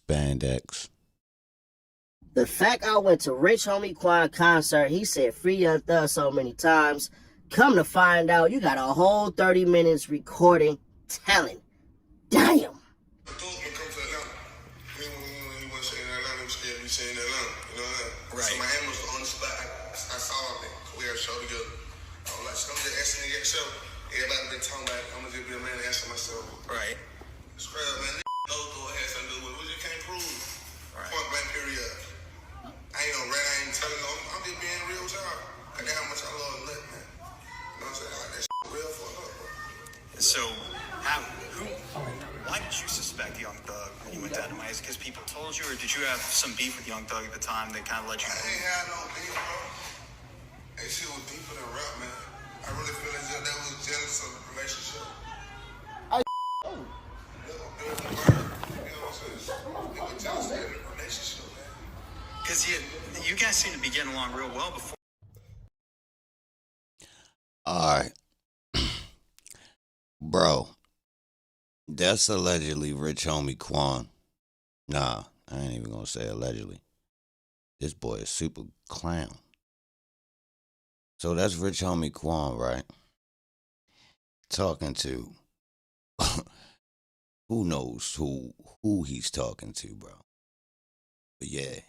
spandex. The fact I went to Rich Homie Quan concert, he said free Young Thug so many times. Come to find out, you got a whole 30 minutes recording talent. Damn. Right. So Miami was on the spot. I saw him. We had a show together. I was like, so I'm just asking to get a show. Everybody been talking about it. I'm gonna just be a man and answer myself. Right. It's crazy, man. Those doors had something to do with it. We just can't prove. Right. Point blank period. I ain't no rat. I ain't telling no. I'm just being real with y'all. Cause that's how much I love Nut, man. You know what I'm saying? Like, that shit real fucked up, bro. So, why did you suspect Young Thug when you went down to Miami? Is it because people told you, or did you have some beef with Young Thug at the time that kind of let you know? I ain't had no beef, bro. That shit was deeper than rap, man. I really feel as if that was jealous of the relationship. Because you guys seem to be getting along real well before. Alright. Bro. That's allegedly Rich Homie Quan. Nah, I ain't even gonna say allegedly. This boy is super clown. So that's Rich Homie Quan, right? Talking to who knows who he's talking to, bro. But yeah,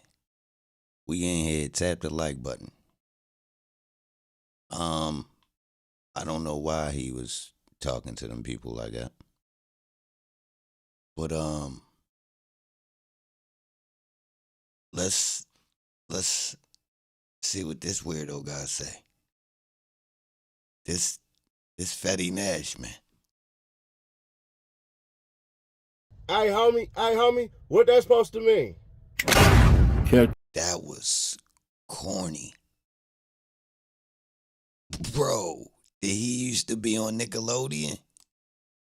we in here. Tap the like button. I don't know why he was talking to them people like that. But let's see what this weirdo guy say. This Fetty Nash, man. Hey homie, what that supposed to mean? That was corny. Bro, did he used to be on Nickelodeon?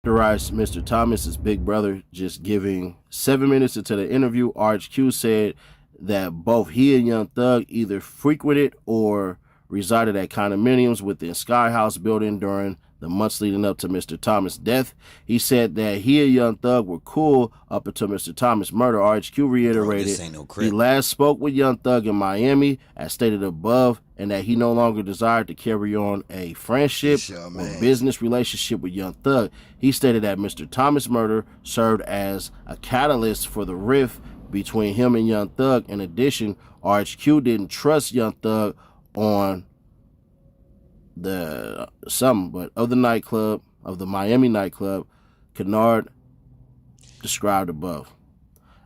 Mr. Thomas's big brother just giving 7 minutes into the interview. RHQ said that both he and Young Thug either frequented or resided at condominiums within Sky House building during the months leading up to Mr. Thomas' death. He said that he and Young Thug were cool up until Mr. Thomas' murder. RHQ reiterated he last spoke with Young Thug in Miami, as stated above, and that he no longer desired to carry on a friendship or business relationship with Young Thug. He stated that Mr. Thomas' murder served as a catalyst for the rift between him and Young Thug. In addition, RHQ didn't trust Young Thug on the Miami nightclub Kennard described above.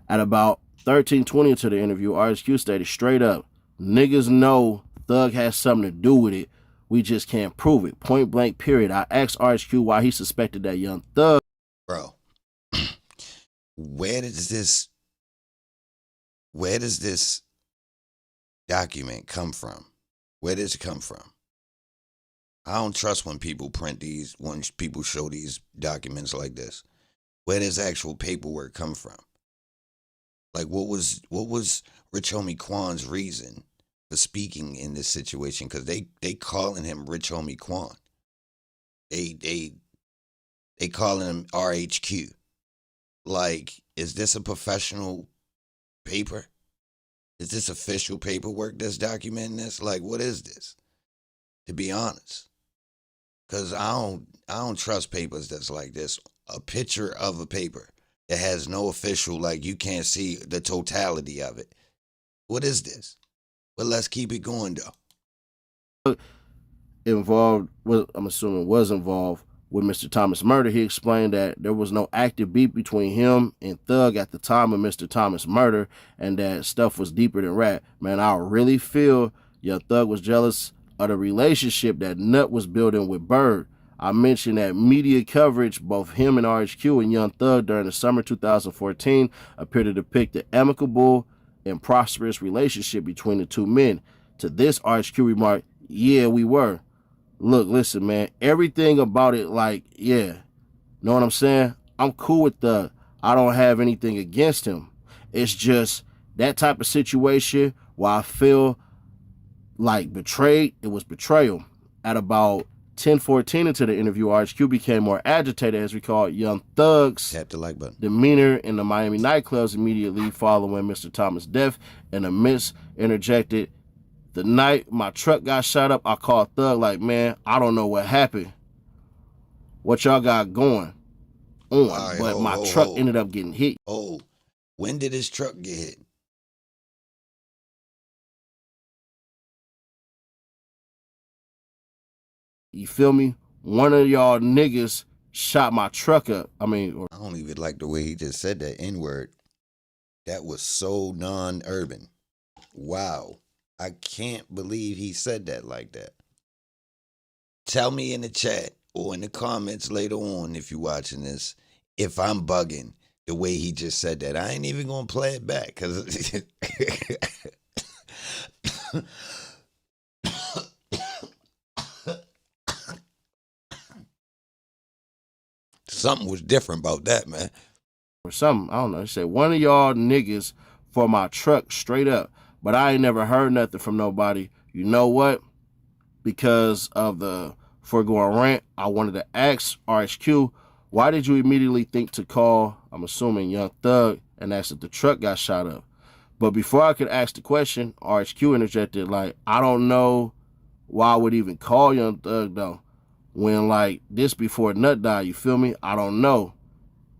At about 13:20 into the interview, RHQ stated straight up, niggas know Thug has something to do with it. We just can't prove it. Point blank period. I asked RHQ why he suspected that Young Thug. Bro, where does this document come from? Where does it come from? I don't trust when people when people show these documents like this. Where does actual paperwork come from? Like, what was Rich Homie Quan's reason for speaking in this situation? Because they calling him Rich Homie Quan. They calling him RHQ. Like, is this a professional paper? Is this official paperwork that's documenting this? Like, what is this? To be honest. Because I don't trust papers that's like this. A picture of a paper that has no official, like, you can't see the totality of it. What is this? But let's keep it going, though. Involved, I'm assuming was involved with Mr. Thomas' murder. He explained that there was no active beef between him and Thug at the time of Mr. Thomas' murder, and that stuff was deeper than rap. Man, I really feel Young Thug was jealous of the relationship that Nut was building with Bird. I mentioned that media coverage, both him and RHQ and Young Thug during the summer 2014, appeared to depict the amicable and prosperous relationship between the two men. To this, RHQ remarked, yeah, we were. Look, listen, man, everything about it, like, yeah, know what I'm saying? I'm cool with Thug. I don't have anything against him. It's just that type of situation where I feel like betrayed, it was betrayal. At about 10:14 into the interview, RHQ became more agitated as recalled Young Thug's Tap the like button. demeanor in the Miami nightclubs immediately following Mr. Thomas' death. And the Miss interjected, "The night my truck got shot up, I called Thug like, man, I don't know what happened. What y'all got going on?" Right, but my truck ended up getting hit. Oh, when did his truck get hit? You feel me? One of y'all niggas shot my truck up. I don't even like the way he just said that N-word. That was so non-urban. Wow. I can't believe he said that like that. Tell me in the chat or in the comments later on if you're watching this, if I'm bugging the way he just said that. I ain't even going to play it back because something was different about that, man. Or something, I don't know. He said, one of y'all niggas for my truck straight up. But I ain't never heard nothing from nobody. You know what? Because of the foregoing rant, I wanted to ask RHQ, why did you immediately think to call, I'm assuming, Young Thug and ask if the truck got shot up? But before I could ask the question, RHQ interjected, like, I don't know why I would even call Young Thug, though. When, like, this before Nut died, you feel me? I don't know.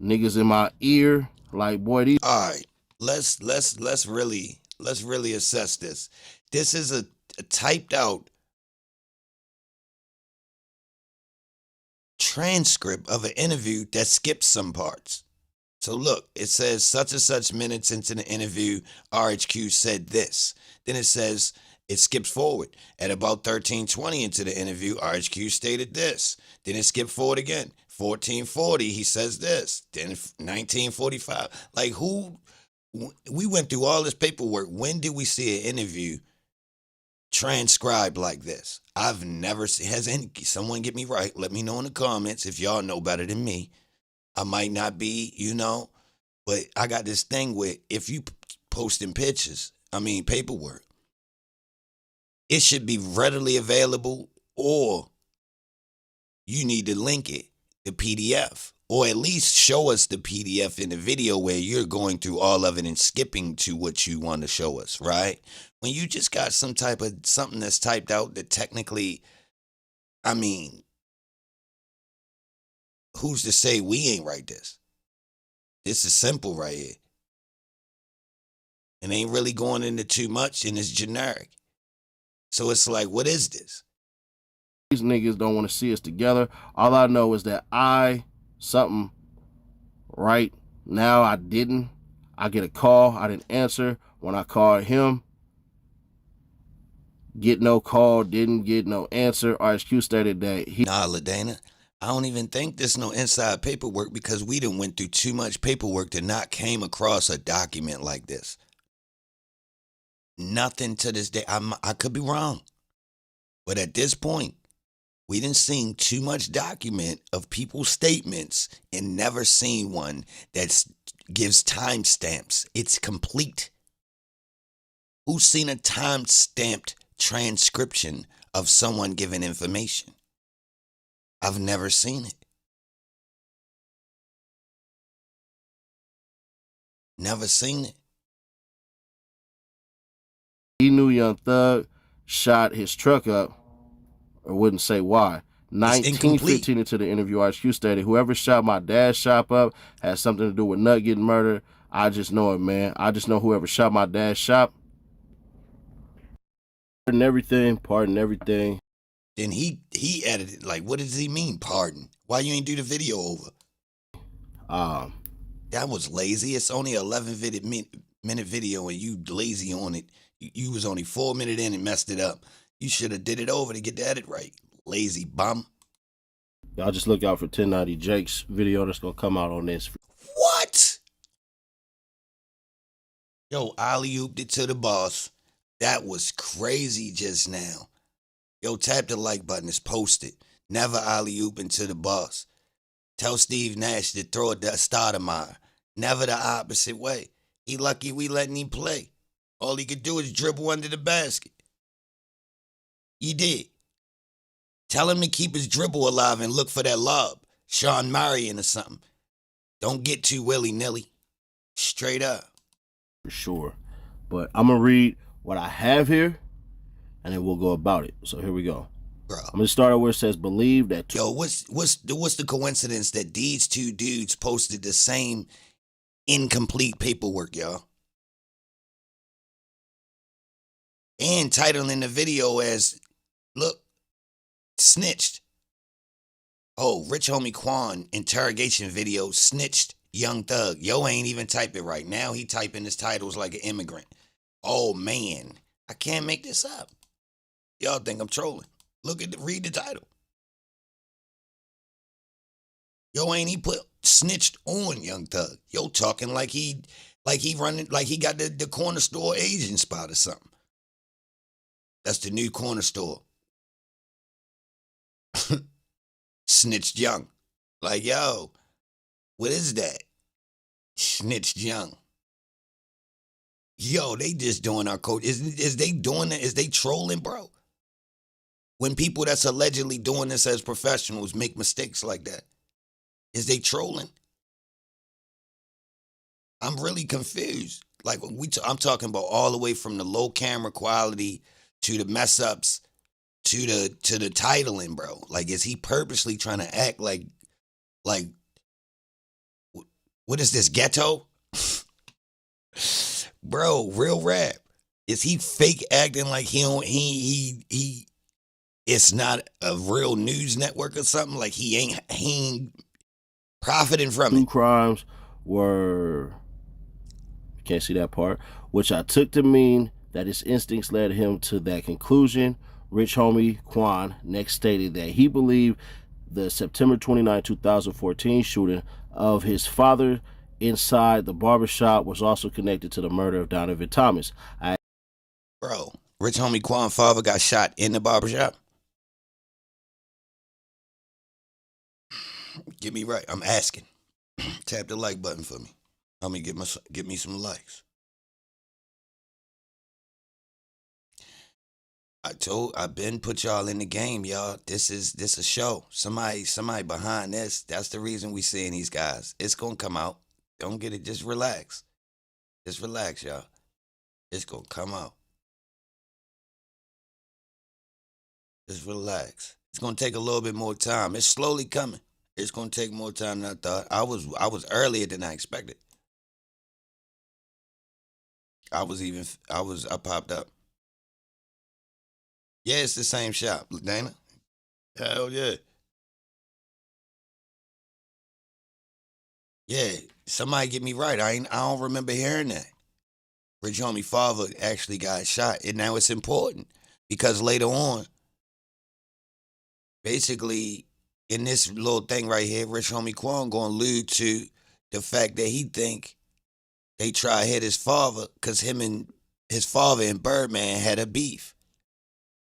Niggas in my ear, like, boy, these... All right, let's really assess this. This is a typed out transcript of an interview that skips some parts. So look, it says such and such minutes into the interview, RHQ said this. Then it says it skips forward. At about 13:20 into the interview, RHQ stated this. Then it skipped forward again. 14:40, he says this. Then 19:45. Like who? We went through all this paperwork. When did we see an interview transcribed like this? I've never seen. Has someone get me right? Let me know in the comments if y'all know better than me. I might not be, but I got this thing where if you posting paperwork, it should be readily available, or you need to link it, the PDF, or at least show us the PDF in the video where you're going through all of it and skipping to what you want to show us, right? When you just got some type of something that's typed out that technically, who's to say we ain't write this? This is simple right here. It ain't really going into too much, and it's generic. So it's like, what is this? These niggas don't want to see us together. All I know is that something right now I didn't. I get a call. I didn't answer. When I called him, get no call, didn't get no answer. RHQ stated that he... Nah, LaDana, I don't even think there's no inside paperwork because we done went through too much paperwork to not came across a document like this. Nothing to this day. I could be wrong. But at this point, we done seen too much document of people's statements and never seen one that gives timestamps. It's complete. Who's seen a time-stamped transcription of someone giving information? I've never seen it. Never seen it. He knew Young Thug shot his truck up, or wouldn't say why. 19:15 into the interview, RHQ stated, whoever shot my dad's shop up has something to do with Nut getting murdered. I just know it, man. I just know whoever shot my dad's shop. Pardon everything. Then he edited, like, what does he mean, pardon? Why you ain't do the video over? That was lazy. It's only an 11-minute video and you lazy on it. You was only 4 minutes in and messed it up. You should have did it over to get the edit right. Lazy bum. Y'all just look out for 1090 Jake's video that's going to come out on this. What? Yo, alley-ooped it to the boss. That was crazy just now. Yo, tap the like button. It's posted. Never alley-oop into the boss. Tell Steve Nash to throw a Stoudemire. Never the opposite way. He lucky we letting him play. All he could do is dribble under the basket. He did. Tell him to keep his dribble alive and look for that lob. Sean Marion or something. Don't get too willy-nilly. Straight up. For sure. But I'm going to read what I have here, and then we'll go about it. So here we go. Bro. I'm going to start out where it says, believe that... Yo, what's the coincidence that these two dudes posted the same incomplete paperwork, y'all? And titling the video as, look, snitched. Oh, Rich Homie Quan interrogation video snitched Young Thug. Yo ain't even type it right now. He typing his titles like an immigrant. Oh man, I can't make this up. Y'all think I'm trolling? Read the title. Yo ain't he put snitched on Young Thug. Yo talking like he running like he got the corner store Asian spot or something. That's the new corner store. Snitched Young. Like, yo, what is that? Snitched Young. Yo, they just doing our code. Is they doing it? Is they trolling, bro? When people that's allegedly doing this as professionals make mistakes like that, is they trolling? I'm really confused. Like, I'm talking about all the way from the low camera quality to the mess ups to the titling, bro. Like, is he purposely trying to act like what is this, ghetto? Bro, real rap. Is he fake acting like he it's not a real news network or something? Like he ain't profiting from it. Two crimes were, you can't see that part, which I took to mean that his instincts led him to that conclusion. Rich Homie Quan next stated that he believed the September 29, 2014 shooting of his father inside the barbershop was also connected to the murder of Donovan Thomas. Bro, Rich Homie Quan father got shot in the barbershop? Get me right. I'm asking. Tap the like button for me. Help me get me some likes. I've been put y'all in the game, y'all. This a show. Somebody behind this. That's the reason we seeing these guys. It's gonna come out. Don't get it. Just relax. Just relax, y'all. It's gonna come out. Just relax. It's gonna take a little bit more time. It's slowly coming. It's gonna take more time than I thought. I was earlier than I expected. I popped up. Yeah, it's the same shop, Dana. Hell yeah. Yeah, somebody get me right. I don't remember hearing that. Rich Homie father actually got shot, and now it's important because later on, basically, in this little thing right here, Rich Homie Quan gonna allude to the fact that he think they try to hit his father because him and his father and Birdman had a beef.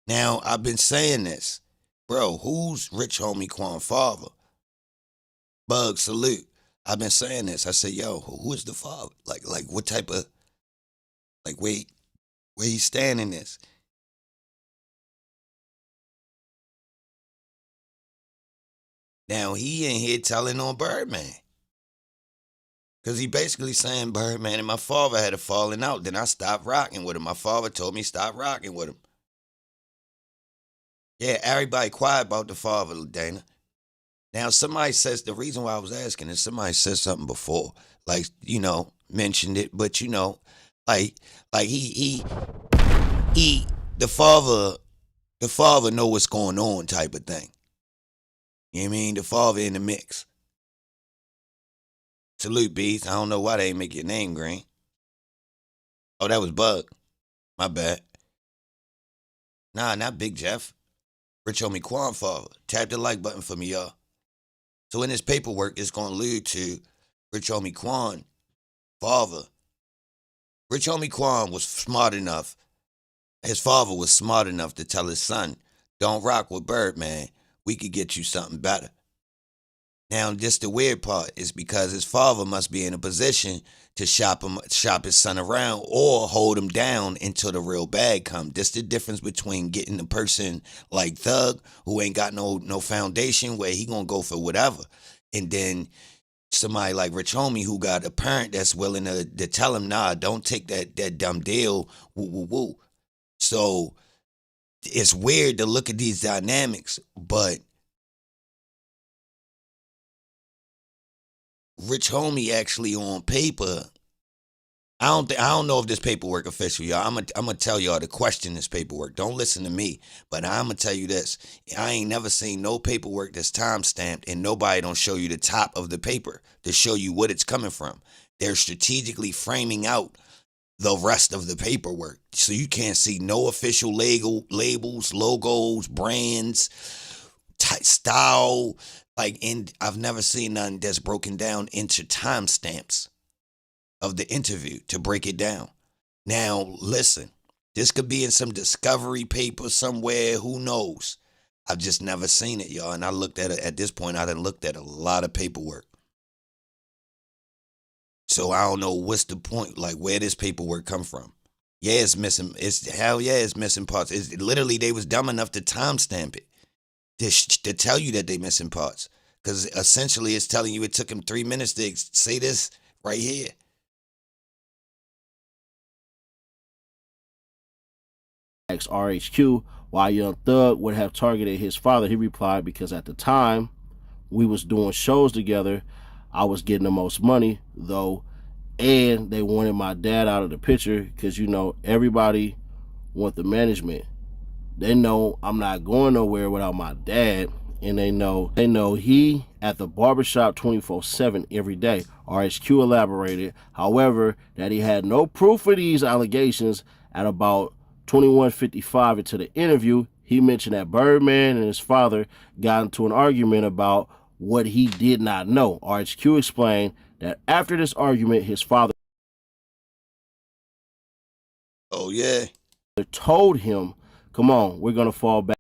Now, I've been saying this. Bro, who's Rich Homie Quan father? Bug, salute. I've been saying this. I said, yo, who is the father? Like what type of, like, where he stand in this? Now, he in here telling on Birdman. Because he basically saying Birdman and my father had a falling out. Then I stopped rocking with him. My father told me stop rocking with him. Yeah, everybody quiet about the father, Dana. Now, somebody says, the reason why I was asking is somebody said something before, like, mentioned it, but, like the father know what's going on type of thing. You know what I mean? The father in the mix. Salute, Beast. I don't know why they ain't make your name green. Oh, that was Bug. My bad. Nah, not Big Jeff. Rich Homie Quan father. Tap the like button for me, y'all. So in this paperwork, it's going to allude to Rich Homie Quan father. Rich Homie Quan was smart enough. His father was smart enough to tell his son, don't rock with Birdman. We could get you something better. Now, just the weird part is because his father must be in a position to shop his son around or hold him down until the real bag come. This the difference between getting a person like Thug, who ain't got no foundation, where he gonna go for whatever, and then somebody like Rich Homie, who got a parent that's willing to tell him, nah, don't take that dumb deal, woo woo woo. So it's weird to look at these dynamics, but Rich Homie actually on paper, I don't know if this paperwork official, y'all. I'm gonna tell y'all to question this paperwork. Don't listen to me, but I'm gonna tell you this: I ain't never seen no paperwork that's time stamped, and nobody don't show you the top of the paper to show you what it's coming from. They're strategically framing out the rest of the paperwork, so you can't see no official labels, logos, brands, style. And I've never seen none that's broken down into timestamps of the interview to break it down. Now, listen, this could be in some discovery paper somewhere. Who knows? I've just never seen it, y'all. And I looked at it at this point. I done looked at a lot of paperwork. So I don't know what's the point, like where this paperwork come from. Yeah, it's missing. It's missing parts. It's literally, they was dumb enough to timestamp it to tell you that they missing parts. Because essentially it's telling you it took him 3 minutes to say this right here. Asked RHQ why Young Thug would have targeted his father. He replied, because at the time we was doing shows together, I was getting the most money though, and they wanted my dad out of the picture because, you know, everybody want the management. They know I'm not going nowhere without my dad, and they know he at the barbershop 24/7 every day. RHQ elaborated, however, that he had no proof of these allegations. At about 21:55 into the interview, he mentioned that Birdman and his father got into an argument about what he did not know. RHQ explained that after this argument, his father told him, come on, we're going to fall back.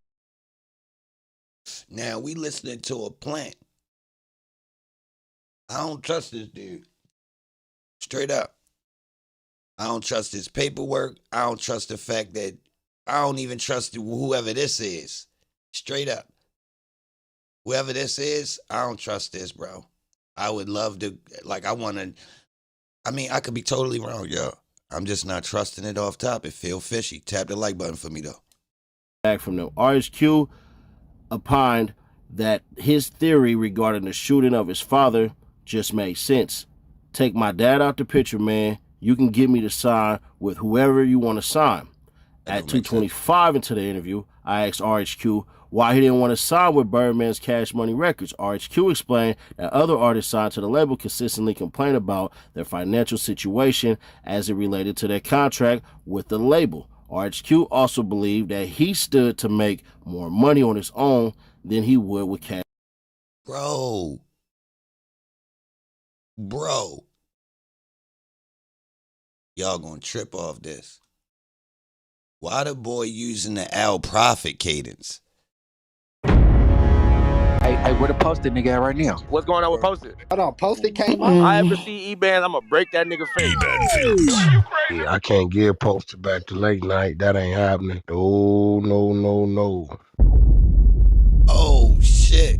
Now we listening to a plant. I don't trust this dude. Straight up. I don't trust his paperwork. I don't trust the fact that I don't even trust whoever this is. Straight up. Whoever this is, I don't trust this, bro. I would love to, I could be totally wrong, y'all. I'm just not trusting it off top. It feel fishy. Tap the like button for me, though. Back from them. RHQ opined that his theory regarding the shooting of his father just made sense. Take my dad out the picture, man. You can get me to sign with whoever you want to sign. At 2:25 into the interview, I asked RHQ why he didn't want to sign with Birdman's Cash Money Records. RHQ explained that other artists signed to the label consistently complained about their financial situation as it related to their contract with the label. RHQ also believed that he stood to make more money on his own than he would with Cash. Bro. Y'all gonna trip off this. Why the boy using the Al Prophet cadence? Hey, where the posted nigga at right now? What's going on with Posted? Hold on, Posted came up. I ever see EBAN, I'm gonna break that nigga face. EBAN Films. Yeah, I can't give Posted back to late night. That ain't happening. No. Oh, shit.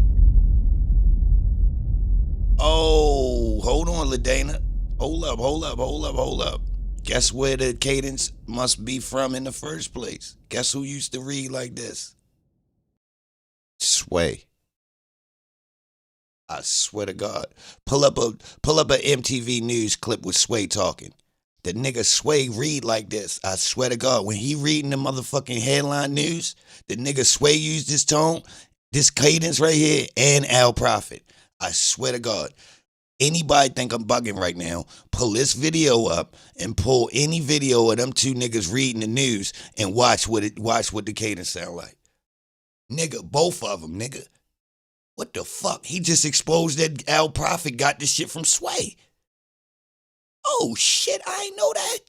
Oh, hold on, LaDana. Hold up. Guess where the cadence must be from in the first place? Guess who used to read like this? Sway. I swear to God. Pull up a MTV News clip with Sway talking. The nigga Sway read like this. I swear to God. When he reading the motherfucking headline news, the nigga Sway used this tone, this cadence right here, and Al Prophet. I swear to God. Anybody think I'm bugging right now, pull this video up and pull any video of them two niggas reading the news and watch what the cadence sound like. Nigga, both of them, nigga. What the fuck? He just exposed that Al Prophet got this shit from Sway. Oh shit, I ain't know that.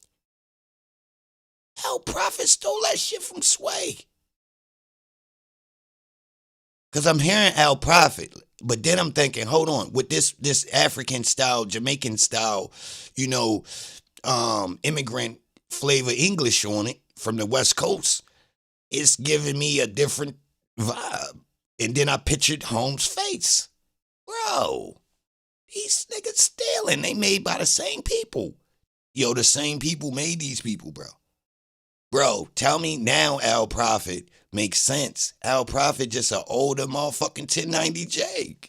Al Prophet stole that shit from Sway. Because I'm hearing Al Prophet, but then I'm thinking, hold on, with this African style, Jamaican style, you know, immigrant flavor English on it from the West Coast, it's giving me a different vibe. And then I pictured Holmes' face. Bro, these niggas stealing. They made by the same people. Yo, the same people made these people, bro. Bro, tell me now Al Prophet makes sense. Al Prophet just an older motherfucking 1090J.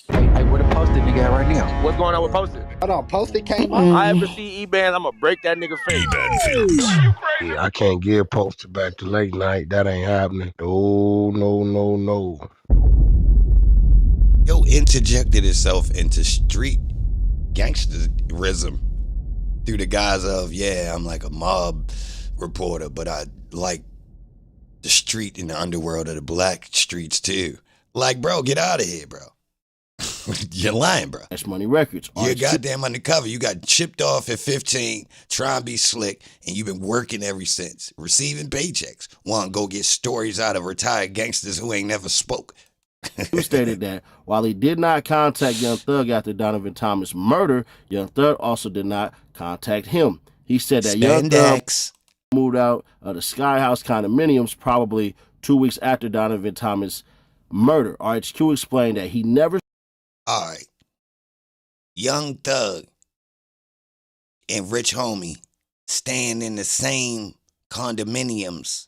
Hey, where the posted nigga at right now? What's going on with posted? Hold on, Posted came I up. ever see EBAN, I'ma break that nigga face. Yeah, I can't give posted back to late night. That ain't happening. No, no, no, no. Yo, interjected itself into street gangsterism through the guise of, yeah, I'm like a mob reporter, but I like the street and the underworld of the black streets too. Like, bro, get out of here, bro. You're lying, bro. Cash Money Records. You're goddamn undercover. You got chipped off at 15, trying to be slick, and you've been working ever since, receiving paychecks. Want to go get stories out of retired gangsters who ain't never spoke. He stated that while he did not contact Young Thug after Donovan Thomas' murder, Young Thug also did not contact him. He said that Young Thug moved out of the Sky House condominiums probably 2 weeks after Donovan Thomas' murder. RHQ explained that he never... All right. Young Thug and Rich Homie staying in the same condominiums.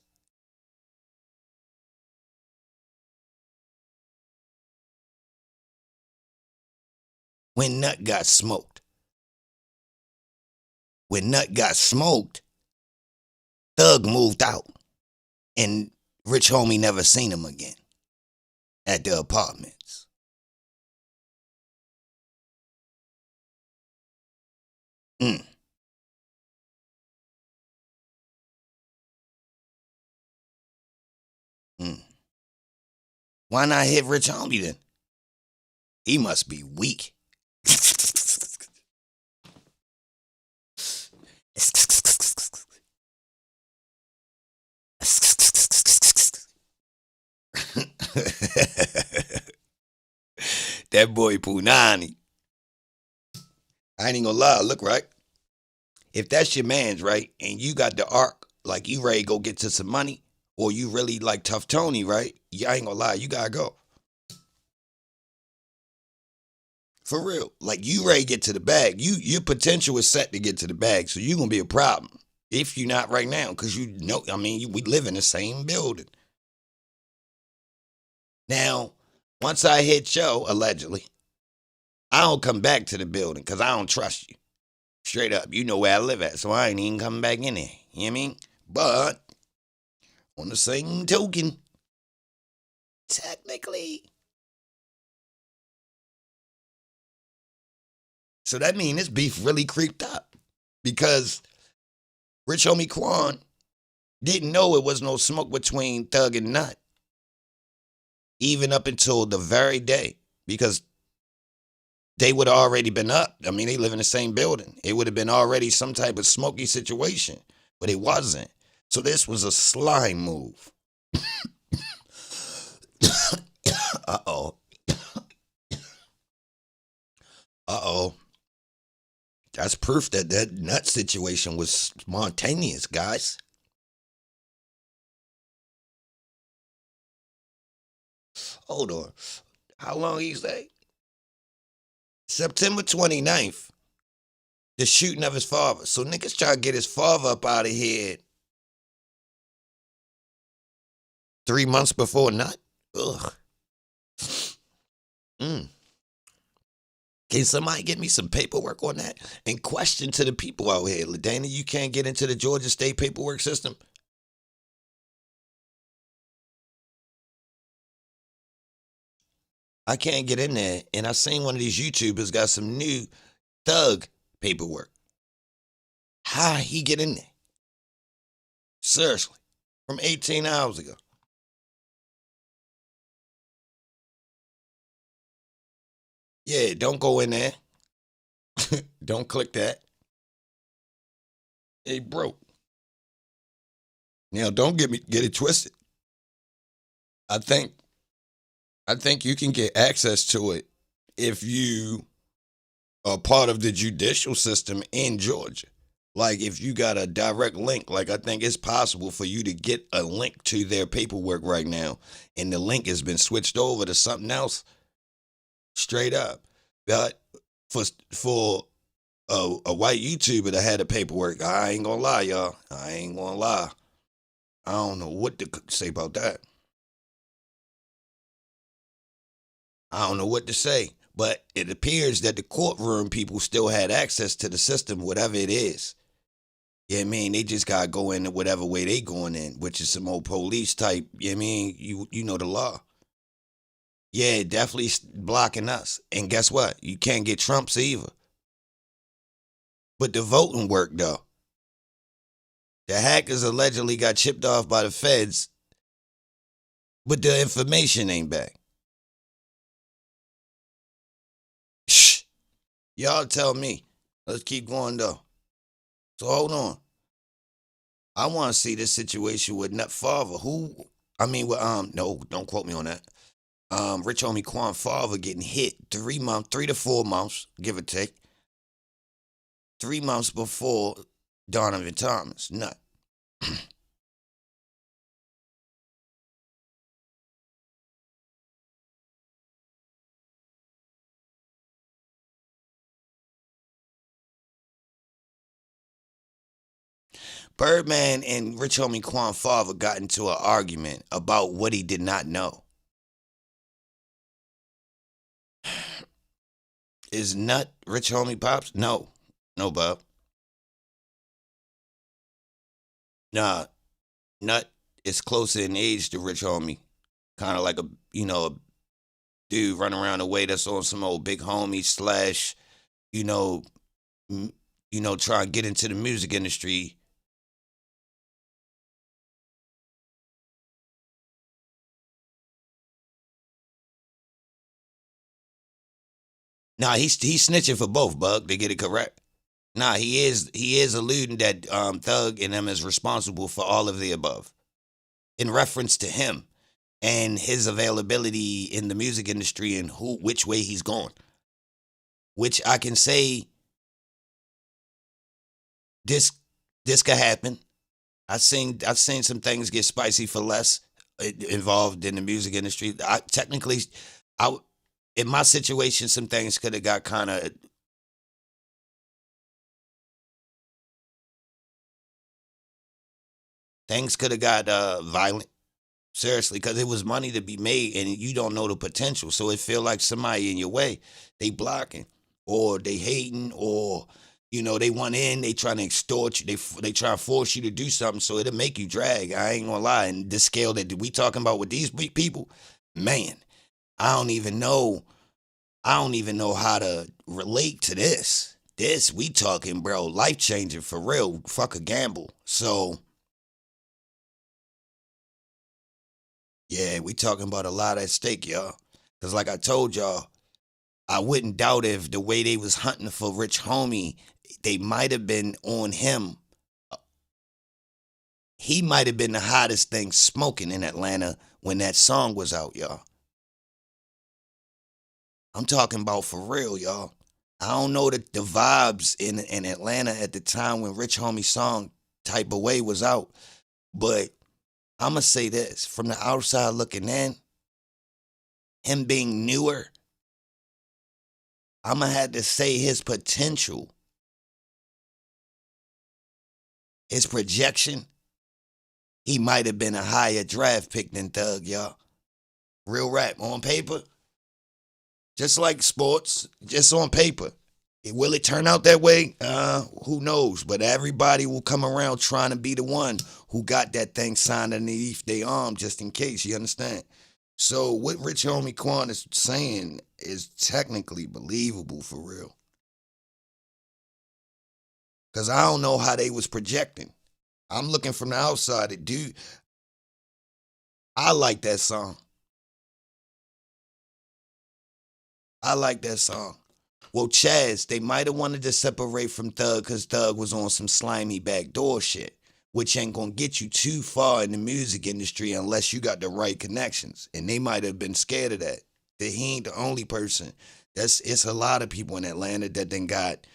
When Nut got smoked. When Nut got smoked, Thug moved out. And Rich Homie never seen him again at the apartments. Why not hit Rich Homie then? He must be weak. That boy Punani. I ain't even gonna lie, look, right? If that's your man's, right, and you got the arc, like you ready to go get to some money, or you really like Tough Tony, right? Yeah, I ain't gonna lie, you gotta go. For real. Like you ready to get to the bag. Your potential is set to get to the bag, so you gonna be a problem. If you're not right now, because you know, I mean, we live in the same building. Now, once I hit Joe, allegedly, I don't come back to the building because I don't trust you. Straight up, you know where I live at, so I ain't even coming back in there. You know what I mean? But, on the same token, technically. So that means this beef really creeped up. Because Rich Homie Quan didn't know it was no smoke between Thug and Nut. Even up until the very day. Because they would have already been up. I mean, they live in the same building. It would have been already some type of smoky situation. But it wasn't. So this was a slime move. Uh-oh. Uh-oh. That's proof that that Nut situation was spontaneous, guys. Hold on. How long he say? September 29th. The shooting of his father. So niggas try to get his father up out of here 3 months before Nut. Ugh. Can somebody get me some paperwork on that? And question to the people out here. LaDana, you can't get into the Georgia State paperwork system? I can't get in there. And I seen one of these YouTubers got some new Thug paperwork. How he get in there? Seriously. From 18 hours ago. Yeah, don't go in there. Don't click that. Hey, bro. Now, don't get it twisted. I think I think you can get access to it if you are part of the judicial system in Georgia. Like if you got a direct link, like I think it's possible for you to get a link to their paperwork right now, and the link has been switched over to something else, straight up. But for a white YouTuber that had the paperwork, I ain't gonna lie, y'all. I ain't gonna lie. I don't know what to say about that. I don't know what to say. But it appears that the courtroom people still had access to the system, whatever it is. Yeah, I mean, they just gotta go in whatever way they going in, which is some old police type. Yeah, I mean, you know the law. Yeah, definitely blocking us. And guess what? You can't get Trump's either. But the voting worked though. The hackers allegedly got chipped off by the feds, but the information ain't back. Shh. Y'all tell me. Let's keep going though. So hold on. I want to see this situation with Nut Father. No, don't quote me on that. Rich Homie Quan Father getting hit 3 to 4 months, give or take. 3 months before Donovan Thomas. Nut. Birdman and Rich Homie Quan Father got into an argument about what he did not know. Is Nut Rich Homie Pops? No. No, Bob. Nah. Nut is closer in age to Rich Homie. Kind of like a dude running around the way that's on some old big homie slash, try and get into the music industry. Nah, he's snitching for both, Bug, to get it correct. Nah, he is alluding that Thug and them is responsible for all of the above. In reference to him and his availability in the music industry and which way he's going. Which I can say this could happen. I've seen some things get spicy for less involved in the music industry. In my situation, some things could have got kind of violent. Seriously, because it was money to be made, and you don't know the potential. So it feel like somebody in your way, they blocking, or they hating, or they want in, they trying to extort you, they try to force you to do something, so it'll make you drag. I ain't gonna lie. And the scale that we talking about with these people, man, I don't even know how to relate to this. This we talking, bro, life changing for real. Fuck a gamble. So yeah, we talking about a lot at stake, y'all. Cause like I told y'all, I wouldn't doubt if the way they was hunting for Rich Homie, they might have been on him. He might have been the hottest thing smoking in Atlanta when that song was out, y'all. I'm talking about for real, y'all. I don't know the vibes in Atlanta at the time when Rich Homie song Type of Way was out, but I'm going to say this. From the outside looking in, him being newer, I'm going to have to say his potential, his projection, he might have been a higher draft pick than Thug, y'all. Real rap on paper. Just like sports, just on paper. Will it turn out that way? Who knows? But everybody will come around trying to be the one who got that thing signed underneath their arm just in case, you understand? So what Rich Homie Quan is saying is technically believable for real. Because I don't know how they was projecting. I'm looking from the outside. Dude, I like that song. Well, Chaz, they might have wanted to separate from Thug because Thug was on some slimy backdoor shit. which ain't gonna get you too far in the music industry unless you got the right connections. And they might have been scared of that. That he ain't the only person. It's a lot of people in Atlanta that then got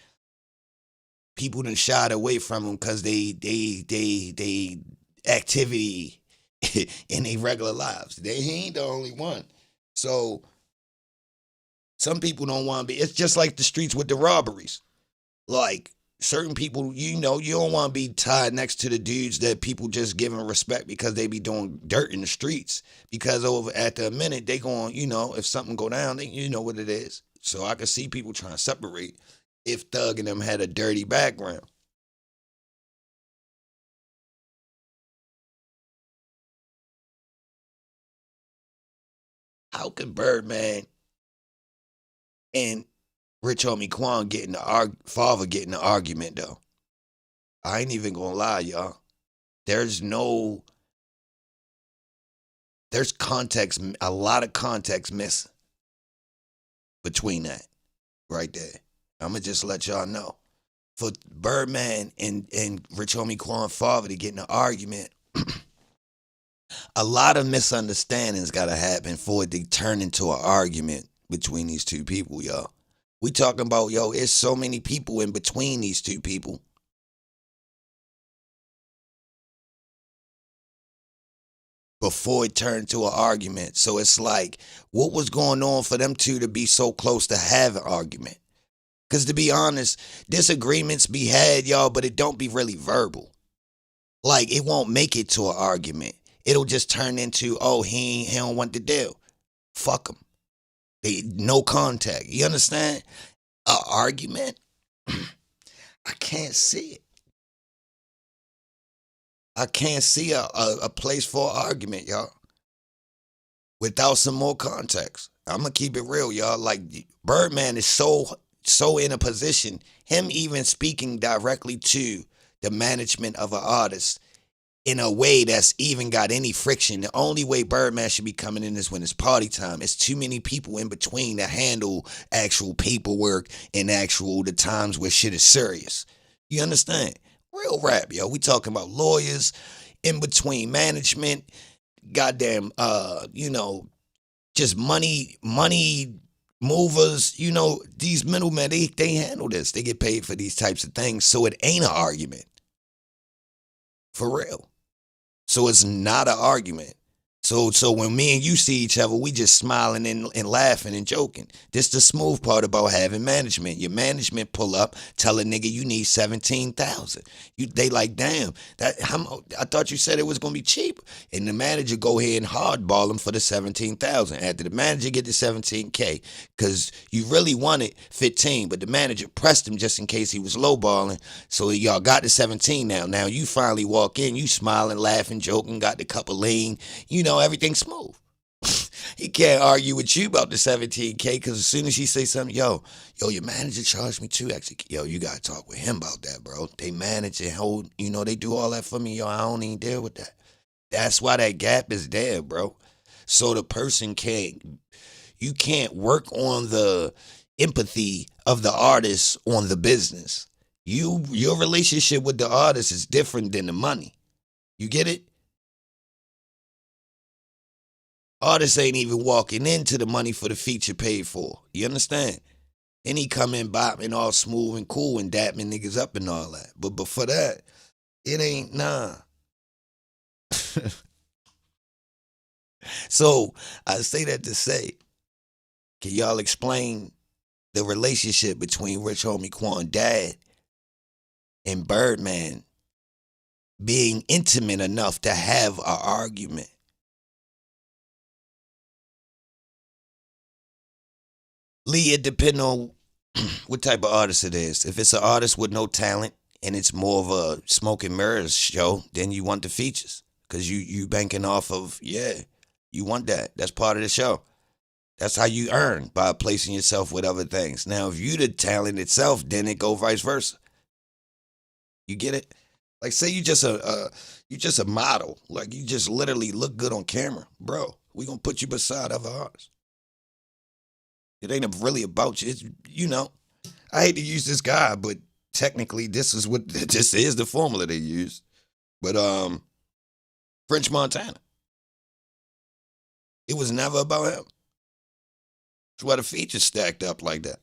people done shied away from them because they activity in their regular lives. He ain't the only one. So some people don't want to be. It's just like the streets with the robberies. Like certain people, you don't want to be tied next to the dudes that people just giving respect because they be doing dirt in the streets. Because over at the minute they going, if something go down, they, you know what it is. So I can see people trying to separate if Thug and them had a dirty background. How could Birdman and Rich Homie Quan father get in the argument though? I ain't even gonna lie, y'all. There's context, a lot of context missing between that right there. I'm gonna just let y'all know. For Birdman and Rich Homie Quan father to get in an argument, a lot of misunderstandings gotta happen for it to turn into an argument between these two people, y'all. We talking about, it's so many people in between these two people. Before it turned to an argument. So it's like, what was going on for them two to be so close to have an argument? Because to be honest, disagreements be had, y'all, but it don't be really verbal. Like, it won't make it to an argument. It'll just turn into, he don't want the deal. Fuck him. No contact. You understand? An argument? I can't see it. I can't see a place for an argument, y'all. Without some more context. I'm going to keep it real, y'all. Like, Birdman is so in a position, him even speaking directly to the management of an artist in a way that's even got any friction. The only way Birdman should be coming in is when it's party time. It's too many people in between to handle actual paperwork and the times where shit is serious. You understand? Real rap, yo. We talking about lawyers, in between management, goddamn, just money movers. These middlemen, they handle this. They get paid for these types of things, so it ain't an argument. For real. So it's not an argument. So when me and you see each other, we just smiling and laughing and joking. This the smooth part about having management. Your management pull up, tell a nigga you need 17,000. They like, damn, I thought you said it was gonna be cheap. And the manager go ahead and hardball him for the 17,000. After the manager get the 17K, cause you really wanted 15, but the manager pressed him just in case he was lowballing. So y'all got the 17 now. Now you finally walk in, you smiling, laughing, joking, got the cup of lean, everything smooth. He can't argue with you about the 17K because as soon as he say something, yo, your manager charged me too. Actually, you gotta talk with him about that, bro. They manage and hold, they do all that for me, yo. I don't even deal with that. That's why that gap is there, bro. So the person you can't work on the empathy of the artist on the business. Your relationship with the artist is different than the money. You get it? Artists ain't even walking into the money for the feature paid for. You understand? And he come in bopping all smooth and cool and dapping niggas up and all that. But for that, it ain't, nah. So I say that to say, can y'all explain the relationship between Rich Homie Quan dad and Birdman being intimate enough to have an argument? Lee, it depends on what type of artist it is. If it's an artist with no talent and it's more of a smoke and mirrors show, then you want the features. Because you banking off of, you want that. That's part of the show. That's how you earn, by placing yourself with other things. Now, if you the talent itself, then it go vice versa. You get it? Like, say you just a model. Like, you just literally look good on camera. Bro, we gonna put you beside other artists. It ain't really about you. It's, I hate to use this guy, but technically this is the formula they use. But French Montana. It was never about him. That's why the features stacked up like that.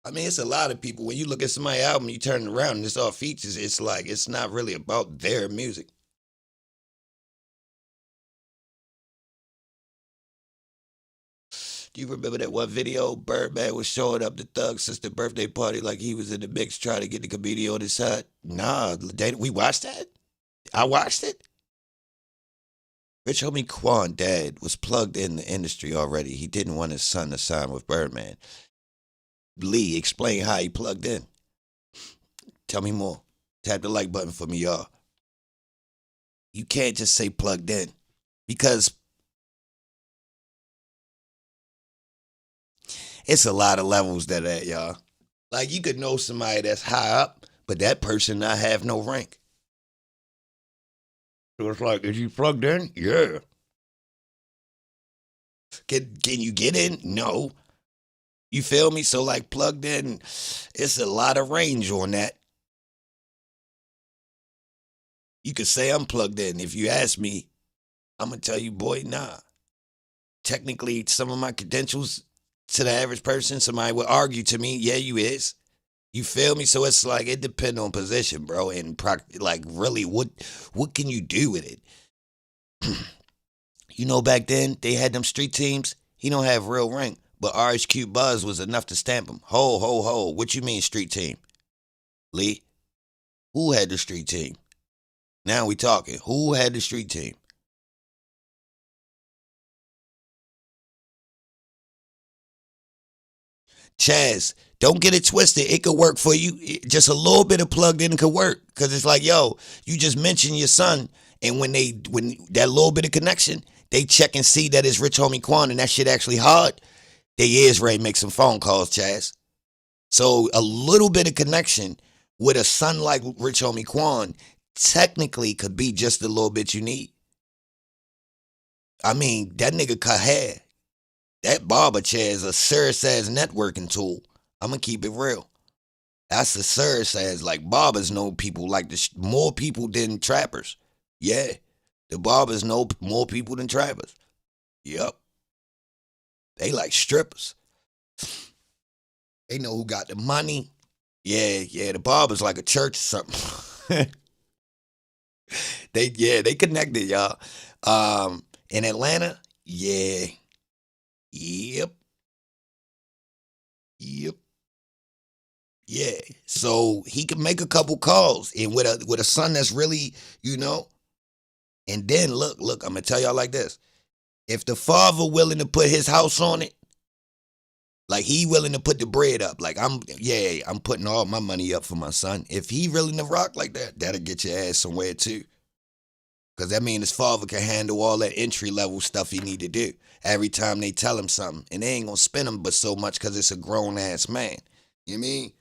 I mean, it's a lot of people. When you look at somebody's album, you turn it around and it's all features. It's like, it's not really about their music. Do you remember that one video? Birdman was showing up to Thug's sister birthday party like he was in the mix trying to get the comedian on his side. Nah, we watched that? I watched it? Rich Homie Quan dad was plugged in the industry already. He didn't want his son to sign with Birdman. Lee, explain how he plugged in. Tell me more. Tap the like button for me, y'all. You can't just say plugged in because it's a lot of levels to that, y'all. Like, you could know somebody that's high up, but that person not have no rank. So it's like, is you plugged in? Yeah. Can you get in? No. You feel me? So, like, plugged in, it's a lot of range on that. You could say I'm plugged in. If you ask me, I'm going to tell you, boy, nah. Technically, some of my credentials to the average person, somebody would argue to me, yeah, you is. You feel me? So it's like, it depends on position, bro. And like, really, what can you do with it? You know, back then, they had them street teams. He don't have real rank. But RHQ Buzz was enough to stamp him. Ho. What you mean street team? Lee? Who had the street team? Now we talking. Who had the street team? Chaz, don't get it twisted. It could work for you. Just a little bit of plugged in could work. Because it's like, yo, you just mentioned your son. And when that little bit of connection, they check and see that it's Rich Homie Quan and that shit actually hard. They is ready to make some phone calls, Chaz. So a little bit of connection with a son like Rich Homie Quan technically could be just a little bit you need. I mean, that nigga cut hair. That barber chair is a serious ass networking tool. I'm gonna keep it real. That's a serious ass. Like, barbers know people like this more people than trappers. Yeah, the barbers know more people than trappers. Yep. They like strippers. They know who got the money. Yeah, the barber's like a church or something. They connected, y'all. In Atlanta, yeah. Yep. Yeah. So he can make a couple calls, and with a son that's really, and then look, I'm gonna tell y'all like this. If the father willing to put his house on it, like he willing to put the bread up, like I'm putting all my money up for my son. If he willing to rock like that, that'll get your ass somewhere too. Because that means his father can handle all that entry level stuff he need to do every time they tell him something. And they ain't gonna spend him but so much because it's a grown ass man. You mean?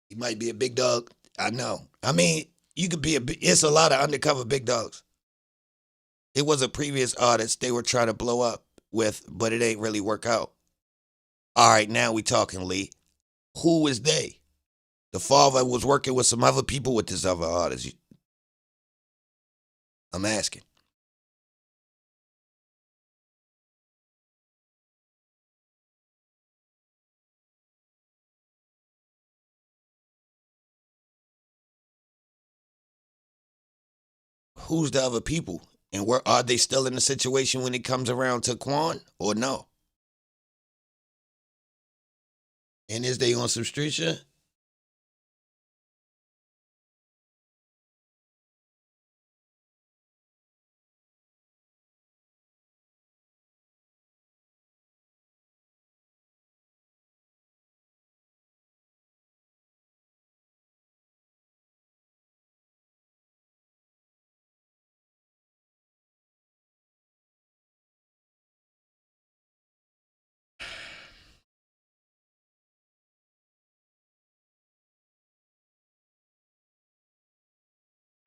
He might be a big dog. I know. I mean, you could be it's a lot of undercover big dogs. It was a previous artist they were trying to blow up with, but it ain't really work out. All right, now we talking, Lee. Who is they? The father was working with some other people with this other artist. I'm asking. Who's the other people? And where are they still in the situation when it comes around to Quan or no? And is they on some street shit?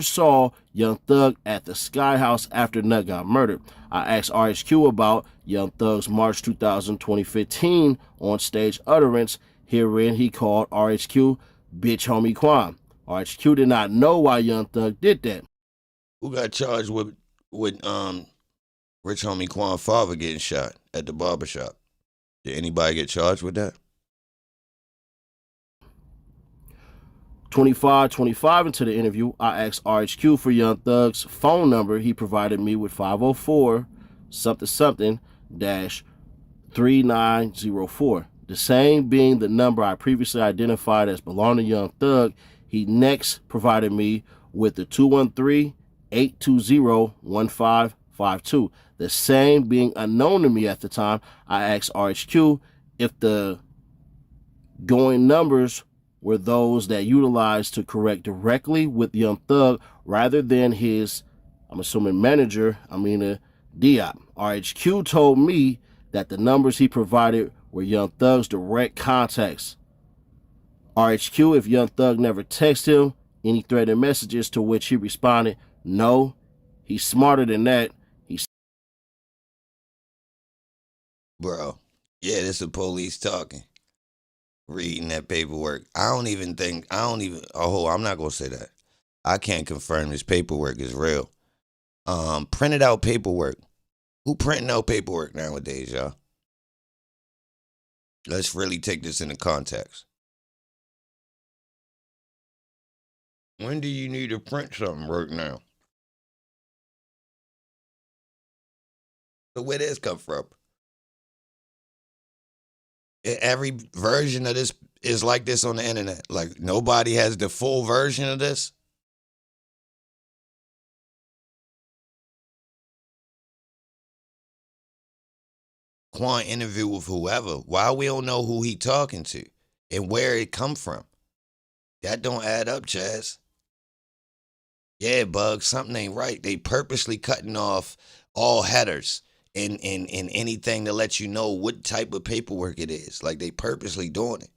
saw Young Thug at the Sky House after Nut got murdered. I asked RHQ about Young Thug's March 2015 on stage utterance. Herein he called RHQ bitch Homie Quan. RHQ did not know why Young Thug did that. Who got charged with Rich Homie Quan's father getting shot at the barbershop? Did anybody get charged with that? 25 into the interview, I asked RHQ for Young Thug's phone number. He provided me with 504 something dash 3904. The same being the number I previously identified as belonging to Young Thug. He next provided me with the 213-820-1552. The same being unknown to me at the time. I asked RHQ if the going numbers were those that utilized to correct directly with Young Thug rather than his, I'm assuming, manager, Diop. RHQ told me that the numbers he provided were Young Thug's direct contacts. RHQ, if Young Thug never texted him any threatening messages, to which he responded, no. He's smarter than that. Bro, yeah, this the police talking. Reading that paperwork. I'm not gonna say that. I can't confirm this paperwork is real. Printed out paperwork. Who printing out paperwork nowadays, y'all? Let's really take this into context. When do you need to print something right now? So where this come from? Every version of this is like this on the internet. Like, nobody has the full version of this. Quan interview with whoever. Why we don't know who he talking to and where it come from? That don't add up, Chaz. Yeah, Bug, something ain't right. They purposely cutting off all headers and anything to let you know what type of paperwork it is. Like, they purposely doing it.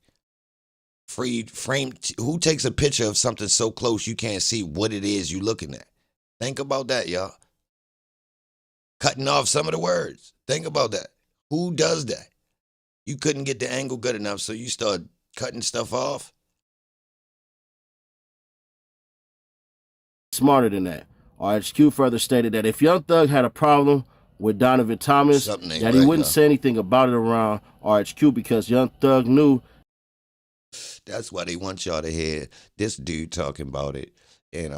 Who takes a picture of something so close you can't see what it is you looking at? Think about that, y'all. Cutting off some of the words. Think about that. Who does that? You couldn't get the angle good enough, so you start cutting stuff off? Smarter than that. RHQ further stated that if Young Thug had a problem with Donovan Thomas, that he wouldn't say anything about it around RHQ because Young Thug knew. That's why they want y'all to hear this dude talking about it and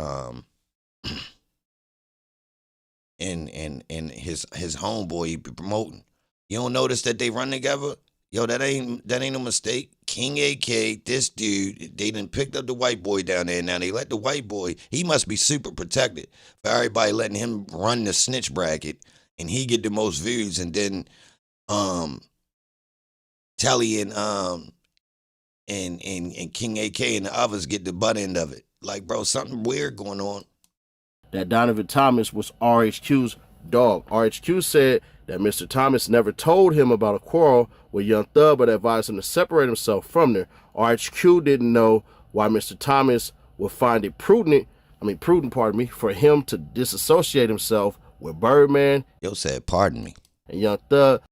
his homeboy he be promoting. You don't notice that they run together? Yo, that ain't no mistake. King AK, this dude, they done picked up the white boy down there. Now they let the white boy, he must be super protected for everybody letting him run the snitch bracket and he get the most views, and then Telly and King AK and the others get the butt end of it. Like, bro, something weird going on. That Donovan Thomas was RHQ's dog. RHQ said that Mr. Thomas never told him about a quarrel with Young Thug, but advised him to separate himself from there. RHQ didn't know why Mr. Thomas would find it prudent for him to disassociate himself with Birdman. Yo said, pardon me. And Young Thug.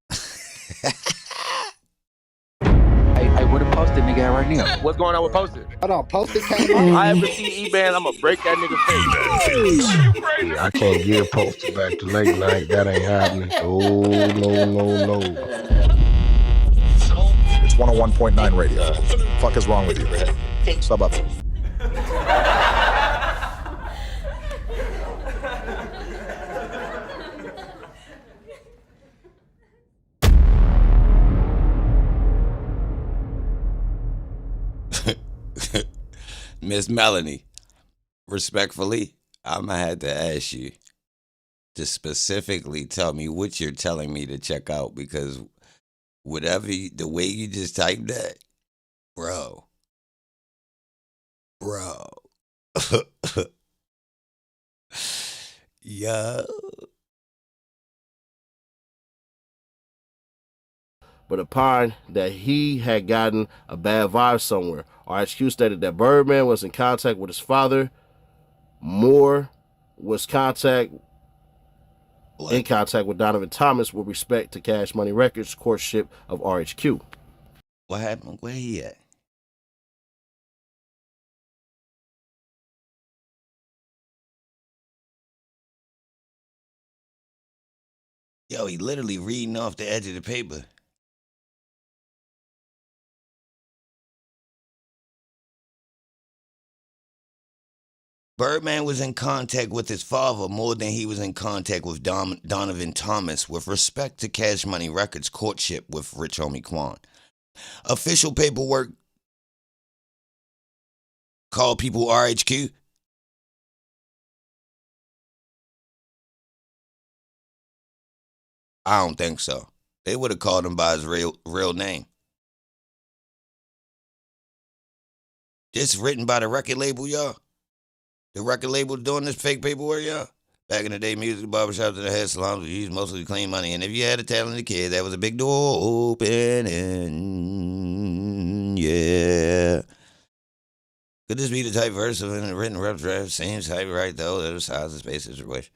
I would have posted nigga right now. What's going on with posted? Hold on, posted came on. I ever see EBAN, I'ma break that nigga face. Yeah, I can't give posted back to late night. That ain't happening. Oh, no. It's 101.9 radio. Fuck is wrong with you? Sub up. Miss Melanie, respectfully, I'm gonna have to ask you to specifically tell me what you're telling me to check out, because the way you just typed that, bro. Yo. But upon that he had gotten a bad vibe somewhere. RHQ stated that Birdman was in contact with his father Moore was in contact What? with Donovan Thomas with respect to Cash Money Records' courtship of RHQ. What happened? Where he at? Yo, he literally reading off the edge of the paper. Birdman was in contact with his father more than he was in contact with Donovan Thomas with respect to Cash Money Records' courtship with Rich Homie Quan. Official paperwork called people RHQ. I don't think so. They would have called him by his real name. This written by the record label, y'all. The record label doing this fake paperwork, y'all. Back in the day, music barbershops and the hair salons used mostly to clean money. And if you had a talented kid, that was a big door opening. Yeah. Could this be the type verse of a written rough draft? Same type right though. There's size and spaces for which.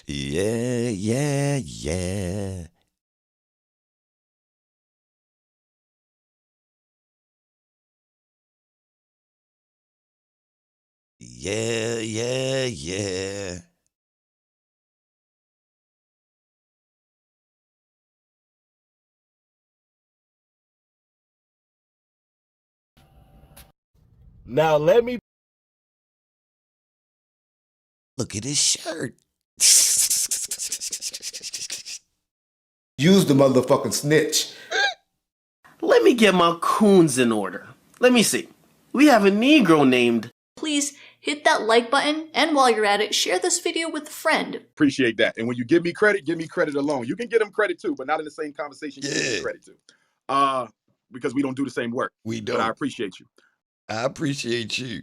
Yeah, yeah, yeah. Yeah, yeah, yeah. Now let me Look at his shirt. Use the motherfucking snitch. Let me get my coons in order. Let me see. We have a Negro named... Please hit that like button, and while you're at it, share this video with a friend. Appreciate that. And when you give me credit alone. You can get them credit too, but not in the same conversation you give me credit to. Because we don't do the same work. We don't. But I appreciate you. I appreciate you.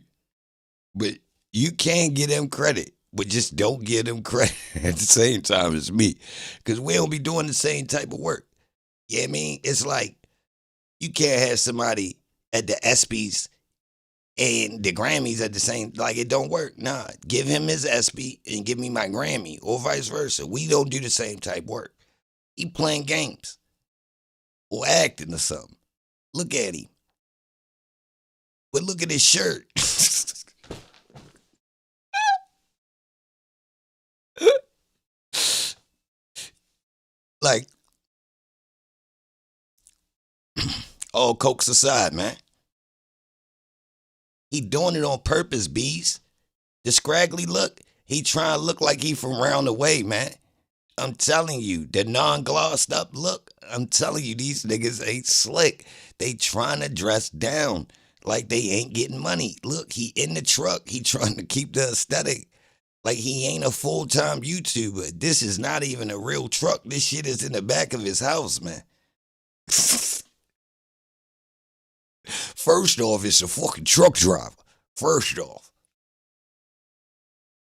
But you can get him credit, but just don't give him credit at the same time as me. Because we don't be doing the same type of work. You know what I mean? It's like you can't have somebody at the ESPYs and the Grammys at the same, like it don't work. Nah, give him his ESPY and give me my Grammy or vice versa. We don't do the same type work. He playing games or acting or something. Look at him. But look at his shirt. Like, all cokes aside, man. He doing it on purpose, bees. The scraggly look, he trying to look like he from round the way, man. I'm telling you, the non-glossed up look, I'm telling you, these niggas ain't slick. They trying to dress down like they ain't getting money. Look, he in the truck. He trying to keep the aesthetic like he ain't a full-time YouTuber. This is not even a real truck. This shit is in the back of his house, man. First off, it's a fucking truck driver. First off.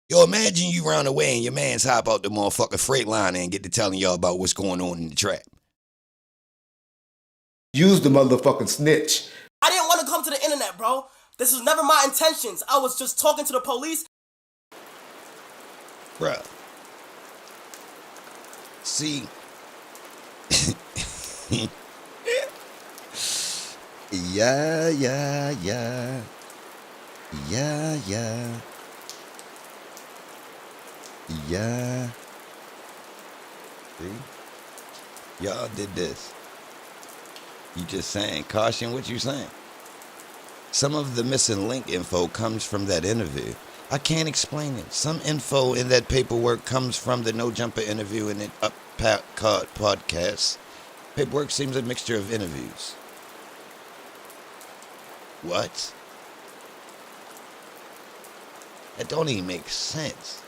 Yo, imagine you round the way and your mans hop out the motherfucking freight line and get to telling y'all about what's going on in the trap. Use the motherfucking snitch. I didn't want to come to the internet, bro. This was never my intentions. I was just talking to the police. Bruh. See. Yeah. See? Y'all did this. You just saying, caution what you saying. Some of the missing link info comes from that interview. I can't explain it. Some info in that paperwork comes from the No Jumper interview and the Up Card podcast. Paperwork seems a mixture of interviews. What? That don't even make sense.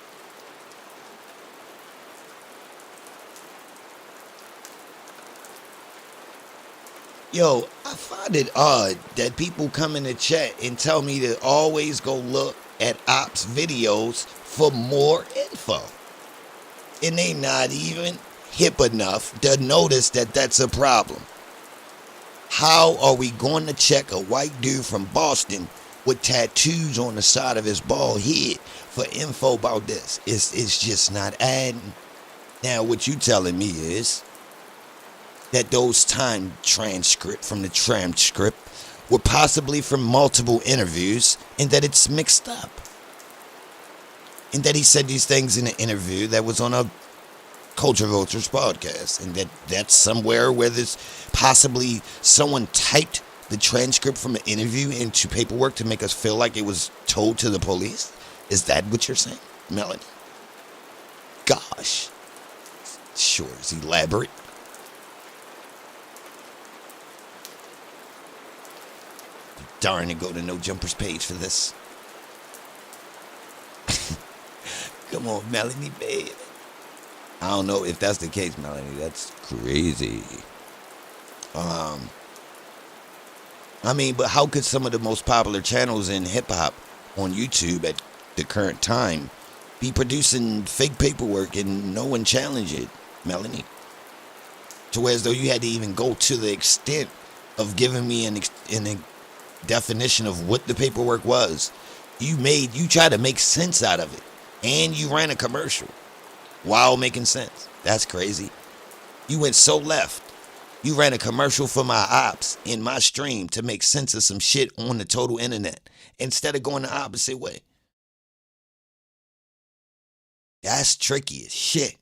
Yo, I find it odd that people come in the chat and tell me to always go look at ops videos for more info. And they not even hip enough to notice that that's a problem. How are we going to check a white dude from Boston with tattoos on the side of his bald head for info about this. It's just not adding. Now, what you telling me is that those time transcript from the transcript were possibly from multiple interviews and that it's mixed up. And that he said these things in an interview that was on a Culture Vultures podcast, and that's somewhere where there's possibly someone typed the transcript from an interview into paperwork to make us feel like it was told to the police. Is that what you're saying, Melanie? Gosh, sure is elaborate. Darn it, go to No Jumpers page for this. Come on, Melanie, baby. I don't know if that's the case, Melanie. That's crazy. I mean, but how could some of the most popular channels in hip-hop on YouTube at the current time be producing fake paperwork and no one challenge it, Melanie? To where as though you had to even go to the extent of giving me an definition of what the paperwork was. You tried to make sense out of it. And you ran a commercial while making sense. That's crazy. You went so left. You ran a commercial for my ops in my stream to make sense of some shit on the total internet instead of going the opposite way. That's tricky as shit.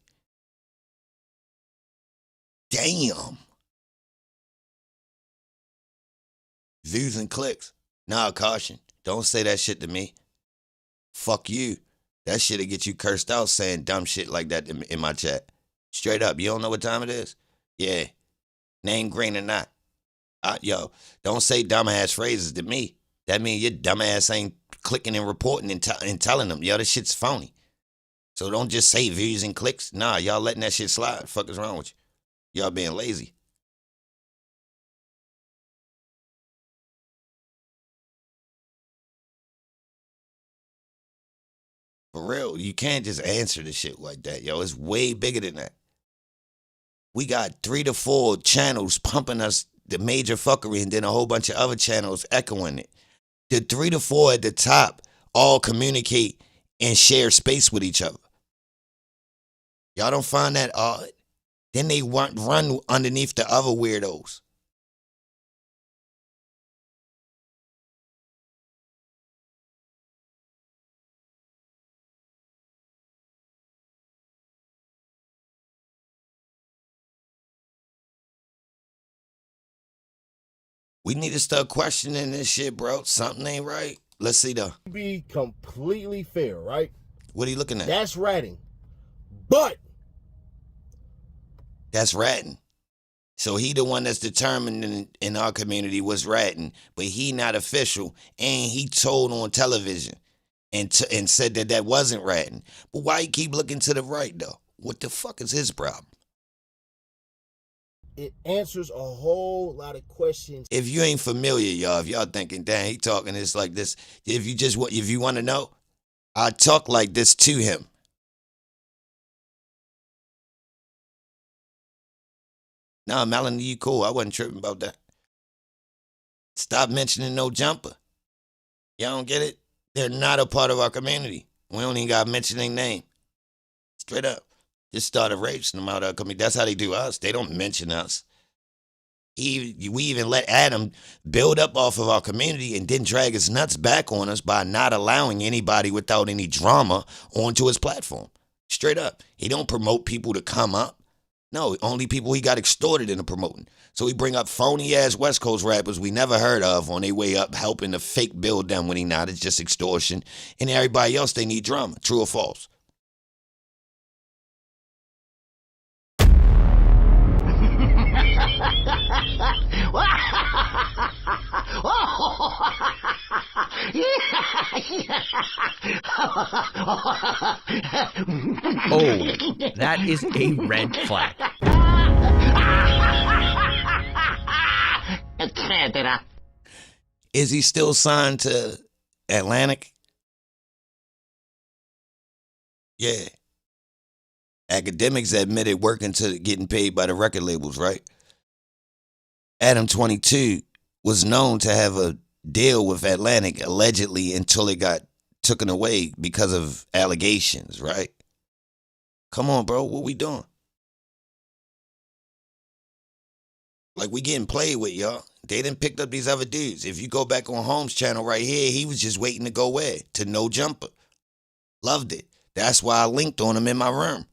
Damn. Views and clicks. Nah, caution. Don't say that shit to me. Fuck you. That shit'll get you cursed out saying dumb shit like that in my chat. Straight up, you don't know what time it is? Yeah. Name green or not. Yo, don't say dumbass phrases to me. That means your dumbass ain't clicking and reporting and telling them, yo, this shit's phony. So don't just say views and clicks. Nah, y'all letting that shit slide. Fuck is wrong with you? Y'all being lazy. For real, you can't just answer the shit like that, yo. It's way bigger than that. We got 3 to 4 channels pumping us the major fuckery and then a whole bunch of other channels echoing it. The 3 to 4 at the top all communicate and share space with each other. Y'all don't find that odd? Then they run underneath the other weirdos. We need to start questioning this shit, bro. Something ain't right. Let's see though. Be completely fair, right? What are you looking at? That's ratting. But that's ratting. So he the one that's determined in our community what's ratting, but he not official, and he told on television and said that wasn't ratting. But why he keep looking to the right though? What the fuck is his problem? it answers a whole lot of questions. If you ain't familiar, y'all, if y'all thinking, damn, he talking this like this, if you want to know, I talk like this to him. Nah, Melanie, you cool. I wasn't tripping about that. Stop mentioning no jumper. Y'all don't get it? They're not a part of our community. We don't even got to mention their name. Straight up. Just started raping them out of our community. That's how they do us. They don't mention us. We even let Adam build up off of our community and then drag his nuts back on us by not allowing anybody without any drama onto his platform. Straight up. He don't promote people to come up. No, only people he got extorted into promoting. So he bring up phony-ass West Coast rappers we never heard of on their way up, helping to fake build them when he not. It's just extortion. And everybody else, they need drama. True or false? Oh, that is a red flag. Is he still signed to Atlantic? Yeah. Academics admitted working to getting paid by the record labels, right? Adam 22 was known to have a deal with Atlantic allegedly until it got taken away because of allegations, right? Come on, bro. What we doing? Like, we getting played with, y'all. They done picked up these other dudes. If you go back on Holmes' channel right here, he was just waiting to go where? To No Jumper. Loved it. That's why I linked on him in my room.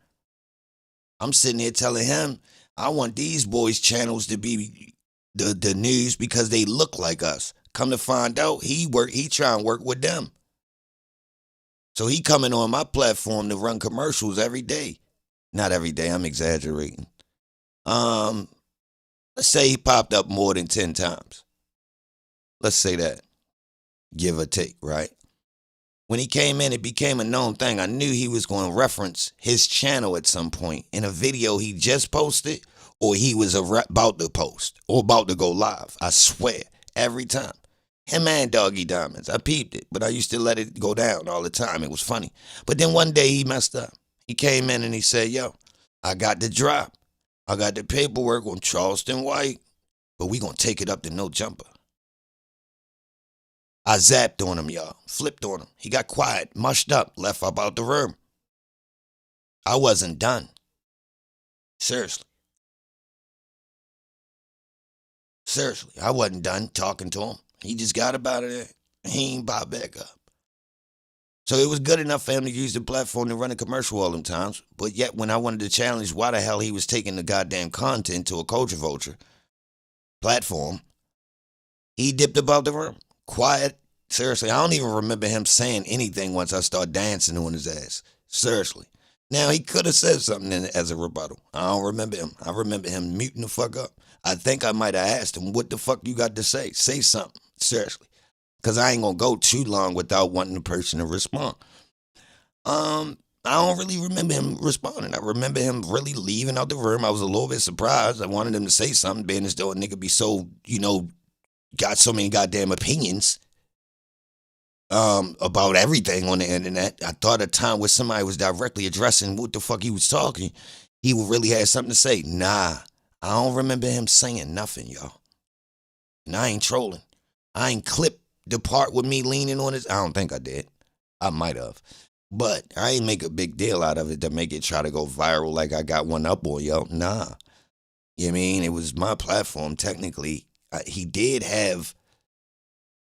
I'm sitting here telling him, I want these boys' channels to be the news because they look like us. Come to find out, he try and work with them. So he coming on my platform to run commercials every day. Not every day, I'm exaggerating. Let's say he popped up more than 10 times. Let's say that. Give or take, right? When he came in, it became a known thing. I knew he was going to reference his channel at some point in a video he just posted or he was about to post or about to go live. I swear, every time. Him and Doggy Diamonds. I peeped it, but I used to let it go down all the time. It was funny. But then one day he messed up. He came in and he said, yo, I got the drop. I got the paperwork on Charleston White, but we gonna take it up to No Jumper. I zapped on him, y'all. Flipped on him. He got quiet, mushed up, left up out the room. I wasn't done. Seriously. Seriously, I wasn't done talking to him. He just got up out of there. He ain't pop back up. So it was good enough for him to use the platform to run a commercial all them times. But yet when I wanted to challenge why the hell he was taking the goddamn content to a culture vulture platform, he dipped about the room. Quiet. Seriously, I don't even remember him saying anything once I started dancing on his ass. Seriously. Now, he could have said something as a rebuttal. I don't remember him. I remember him muting the fuck up. I think I might have asked him, what the fuck you got to say? Say something. Seriously. Because I ain't going to go too long without wanting the person to respond. I don't really remember him responding. I remember him really leaving out the room. I was a little bit surprised. I wanted him to say something, being as though a nigga be so, got so many goddamn opinions about everything on the internet. I thought a time where somebody was directly addressing what the fuck he was talking, he would really have something to say. Nah, I don't remember him saying nothing, y'all. And I ain't trolling. I ain't clipped the part with me leaning on his. I don't think I did. I might have. But I ain't make a big deal out of it to make it try to go viral like I got one up on y'all. Nah. You know what I mean? It was my platform, technically. He did have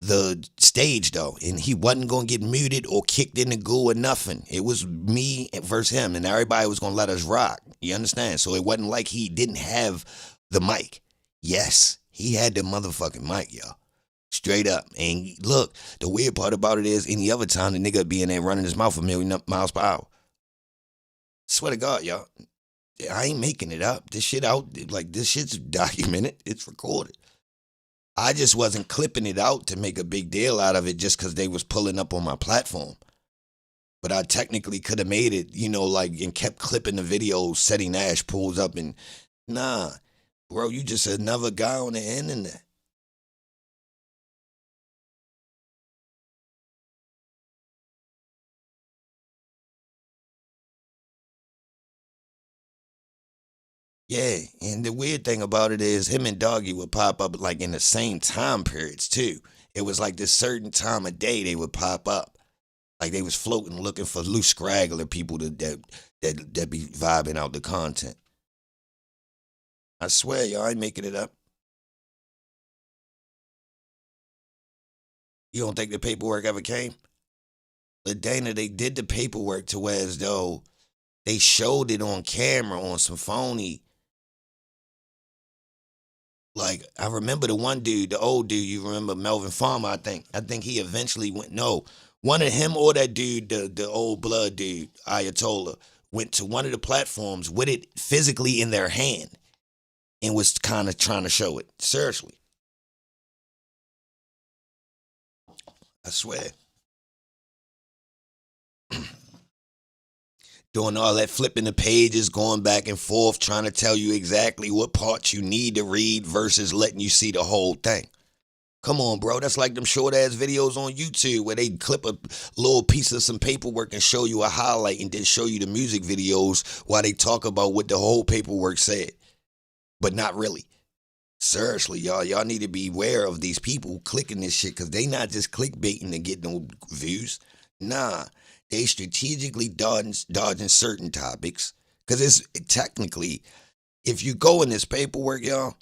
the stage, though, and he wasn't going to get muted or kicked in the goo or nothing. It was me versus him, and everybody was going to let us rock. You understand? So it wasn't like he didn't have the mic. Yes, he had the motherfucking mic, y'all. Straight up. And look, the weird part about it is any other time the nigga be in there running his mouth a million miles per hour. Swear to God, y'all. I ain't making it up. This shit out, like, this shit's documented. It's recorded. I just wasn't clipping it out to make a big deal out of it just because they was pulling up on my platform. But I technically could have made it, and kept clipping the videos, setting Ash pulls up and, nah, bro, you just another guy on the internet. Yeah, and the weird thing about it is him and Doggy would pop up like in the same time periods too. It was like this certain time of day they would pop up. Like they was floating looking for loose scraggler people that be vibing out the content. I swear, y'all, I ain't making it up. You don't think the paperwork ever came? But Dana, they did the paperwork to where as though they showed it on camera on some phony. Like, I remember the one dude, the old dude, you remember Melvin Farmer, I think. I think he eventually went, no, one of him or that dude, the old blood dude, Ayatollah, went to one of the platforms with it physically in their hand and was kind of trying to show it. Seriously. I swear. Doing all that flipping the pages, going back and forth, trying to tell you exactly what parts you need to read versus letting you see the whole thing. Come on, bro. That's like them short-ass videos on YouTube where they clip a little piece of some paperwork and show you a highlight and then show you the music videos while they talk about what the whole paperwork said. But not really. Seriously, y'all need to be aware of these people clicking this shit because they not just clickbaiting to get no views. Nah, they strategically dodging certain topics because it's technically, if you go in this paperwork, y'all,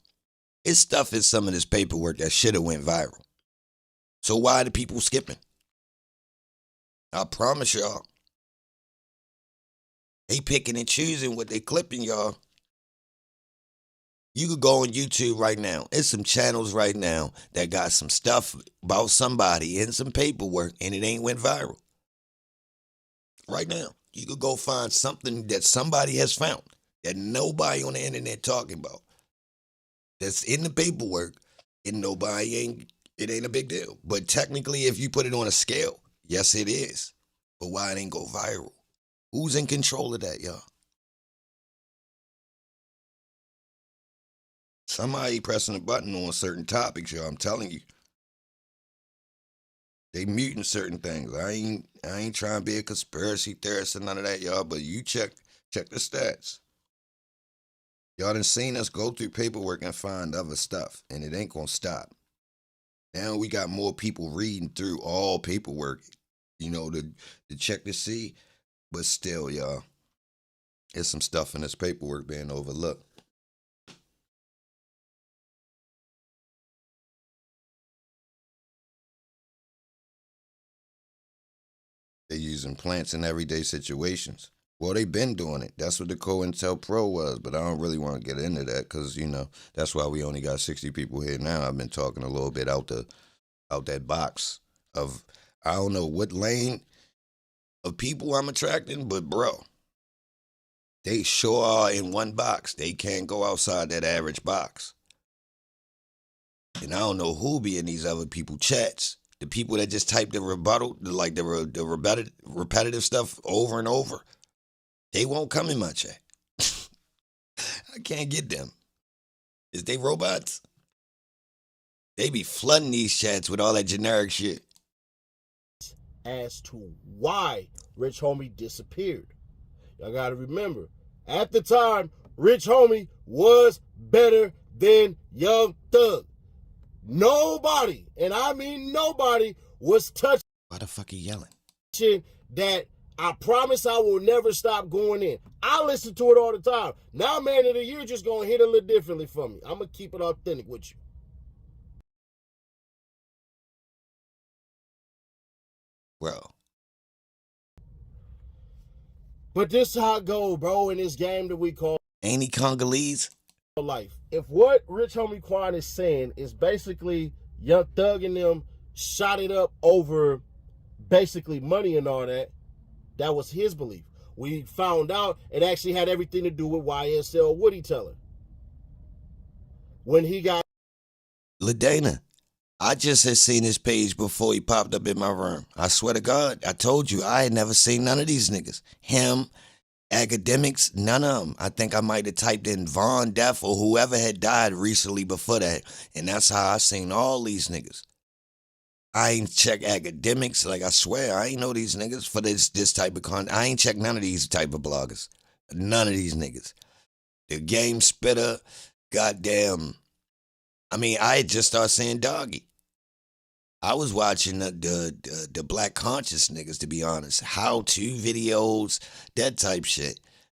it's stuff in some of this paperwork that should have went viral. So why are the people skipping? I promise y'all. They picking and choosing what they clipping, y'all. You could go on YouTube right now. There's some channels right now that got some stuff about somebody in some paperwork and it ain't went viral. Right now. You could go find something that somebody has found that nobody on the internet talking about. That's in the paperwork and it ain't a big deal. But technically, if you put it on a scale, yes, it is. But why it ain't go viral? Who's in control of that, y'all? Somebody pressing a button on certain topics, y'all. I'm telling you. They muting certain things. I ain't trying to be a conspiracy theorist and none of that, y'all. But you check the stats. Y'all done seen us go through paperwork and find other stuff, and it ain't gonna stop. Now we got more people reading through all paperwork, to check to see. But still, y'all, there's some stuff in this paperwork being overlooked. They're using plants in everyday situations. Well, they've been doing it. That's what the COINTELPRO was, but I don't really want to get into that because, that's why we only got 60 people here now. I've been talking a little bit out that box of, I don't know what lane of people I'm attracting, but bro, they sure are in one box. They can't go outside that average box. And I don't know who be in these other people chats. The people that just type the rebuttal, like the repetitive stuff over and over, they won't come in my chat. I can't get them. Is they robots? They be flooding these chats with all that generic shit. As to why Rich Homie disappeared. Y'all gotta remember, at the time, Rich Homie was better than Young Thug. Nobody, and I mean nobody, was touching. Why the fuck are you yelling? That I promise I will never stop going in. I listen to it all the time. Now, Man of the Year just gonna hit a little differently for me. I'm gonna keep it authentic with you. Bro. But this is how it go, bro, in this game that we call Ain't he Congolese? Life. If what Rich Homie Quan is saying is basically Young Thug and them shot it up over basically money and all that, that was his belief. We found out it actually had everything to do with YSL Woody Teller. When he got LaDana, I just had seen his page before he popped up in my room. I swear to God, I told you I had never seen none of these niggas. Him, academics, none of them. I think I might have typed in Von Death or whoever had died recently before that. And that's how I seen all these niggas. I ain't check academics. Like, I swear, I ain't know these niggas for this type of content. I ain't check none of these type of bloggers. None of these niggas. The Game Spitter, goddamn. I mean, I had just started seeing Doggy. I was watching the Black Conscious niggas, to be honest. How-to videos, that type shit.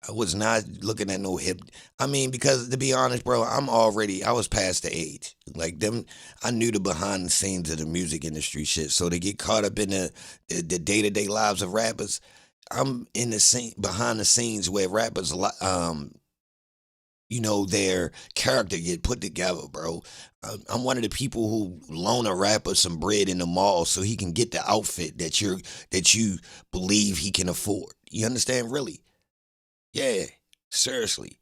I was not looking at no hip. I mean, because to be honest, bro, I was past the age. Like them, I knew the behind the scenes of the music industry shit. So to get caught up in the day-to-day lives of rappers, I'm in the scene, behind the scenes where rappers, their character get put together, bro. I'm one of the people who loan a rapper some bread in the mall so he can get the outfit that you believe he can afford. You understand, really? Yeah, seriously.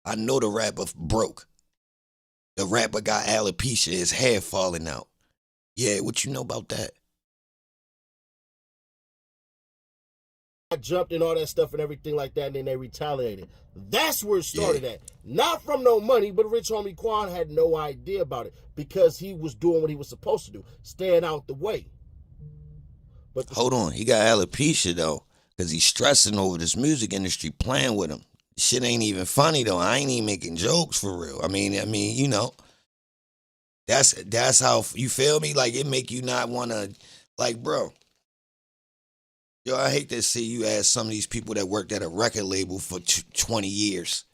I know the rapper broke. The rapper got alopecia, his hair falling out. Yeah, what you know about that? I jumped and all that stuff and everything like that, and then they retaliated. That's where it started at. Not from no money, but Rich Homie Quan had no idea about it because he was doing what he was supposed to do, staying out the way. But hold on, he got alopecia though, because he's stressing over this music industry playing with him. shit ain't even funny though. I ain't even making jokes for real. I mean, you know, that's how you feel me. Like it make you not want to, like, bro. Yo, I hate to see you ask some of these people that worked at a record label for 20 years.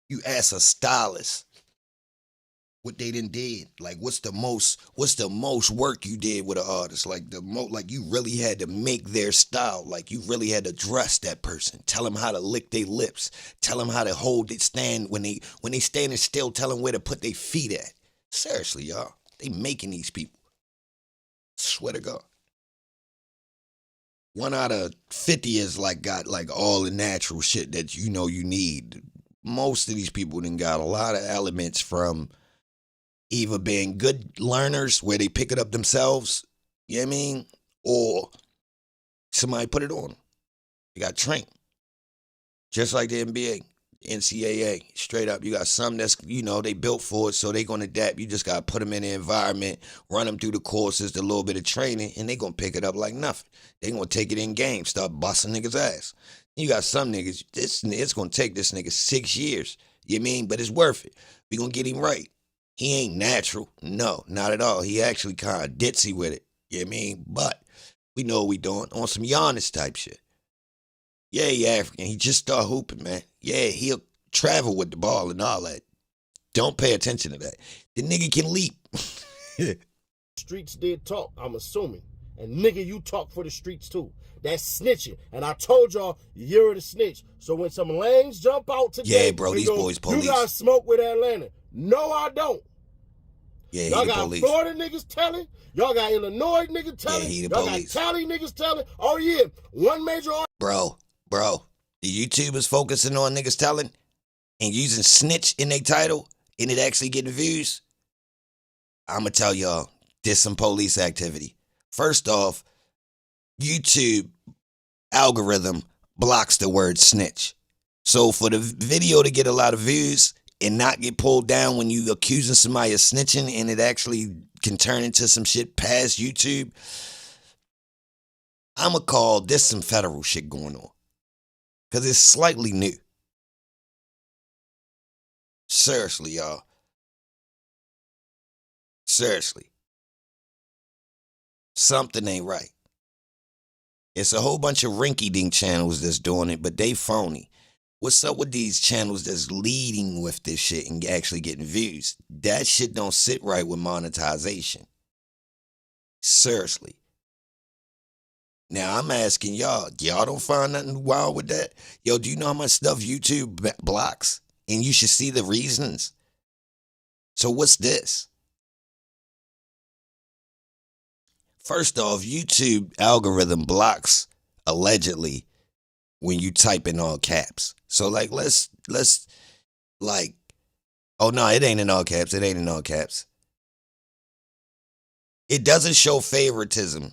You ask a stylist what they done did. Like, what's the most work you did with an artist? Like like you really had to make their style. Like you really had to dress that person. Tell them how to lick their lips. Tell them how to hold it, stand when they standing still. Tell them where to put their feet at. Seriously, y'all, they making these people. Swear to God. 1 out of 50 is like got like all the natural shit that you know you need. Most of these people done got a lot of elements from either being good learners where they pick it up themselves, you know what I mean? Or somebody put it on them. They got trained. Just like the NBA, NCAA, straight up. You got some that's, you know, they built for it, so they going to adapt. You just got to put them in the environment, run them through the courses, the little bit of training, and they going to pick it up like nothing. They going to take it in game, start busting niggas' ass. You got some niggas, it's going to take this nigga 6 years, you know what I mean? But it's worth it. We going to get him right. He ain't natural. No, not at all. He actually kind of ditzy with it, you know what I mean? But we know what we doing on some Giannis type shit. Yeah, he African. He just start hooping, man. Yeah, he'll travel with the ball and all that. Don't pay attention to that. The nigga can leap. Streets did talk, I'm assuming. And nigga, you talk for the streets too. That's snitching. And I told y'all, you're the snitch. So when some lanes jump out today, yeah, bro, these boys police. You got smoke with Atlanta. No, I don't. Yeah, y'all got police. Florida niggas telling. Y'all got Illinois niggas telling. Yeah, he the y'all police. got Cali niggas telling. Oh yeah, one major. Bro, the YouTubers focusing on niggas telling and using snitch in their title and it actually getting views. I'ma tell y'all, there's some police activity. First off, YouTube algorithm blocks the word snitch. So for the video to get a lot of views and not get pulled down when you accusing somebody of snitching and it actually can turn into some shit past YouTube, I'ma call this some federal shit going on. Because it's slightly new. Seriously, y'all. Seriously. Something ain't right. It's a whole bunch of rinky-dink channels that's doing it, but they phony. What's up with these channels that's leading with this shit and actually getting views? That shit don't sit right with monetization. Seriously. Now, I'm asking y'all don't find nothing wild with that? Yo, do you know how much stuff YouTube blocks? And you should see the reasons. So what's this? First off, YouTube algorithm blocks, allegedly, when you type in all caps. So, like, let's like, oh, no, it ain't in all caps. It ain't in all caps. It doesn't show favoritism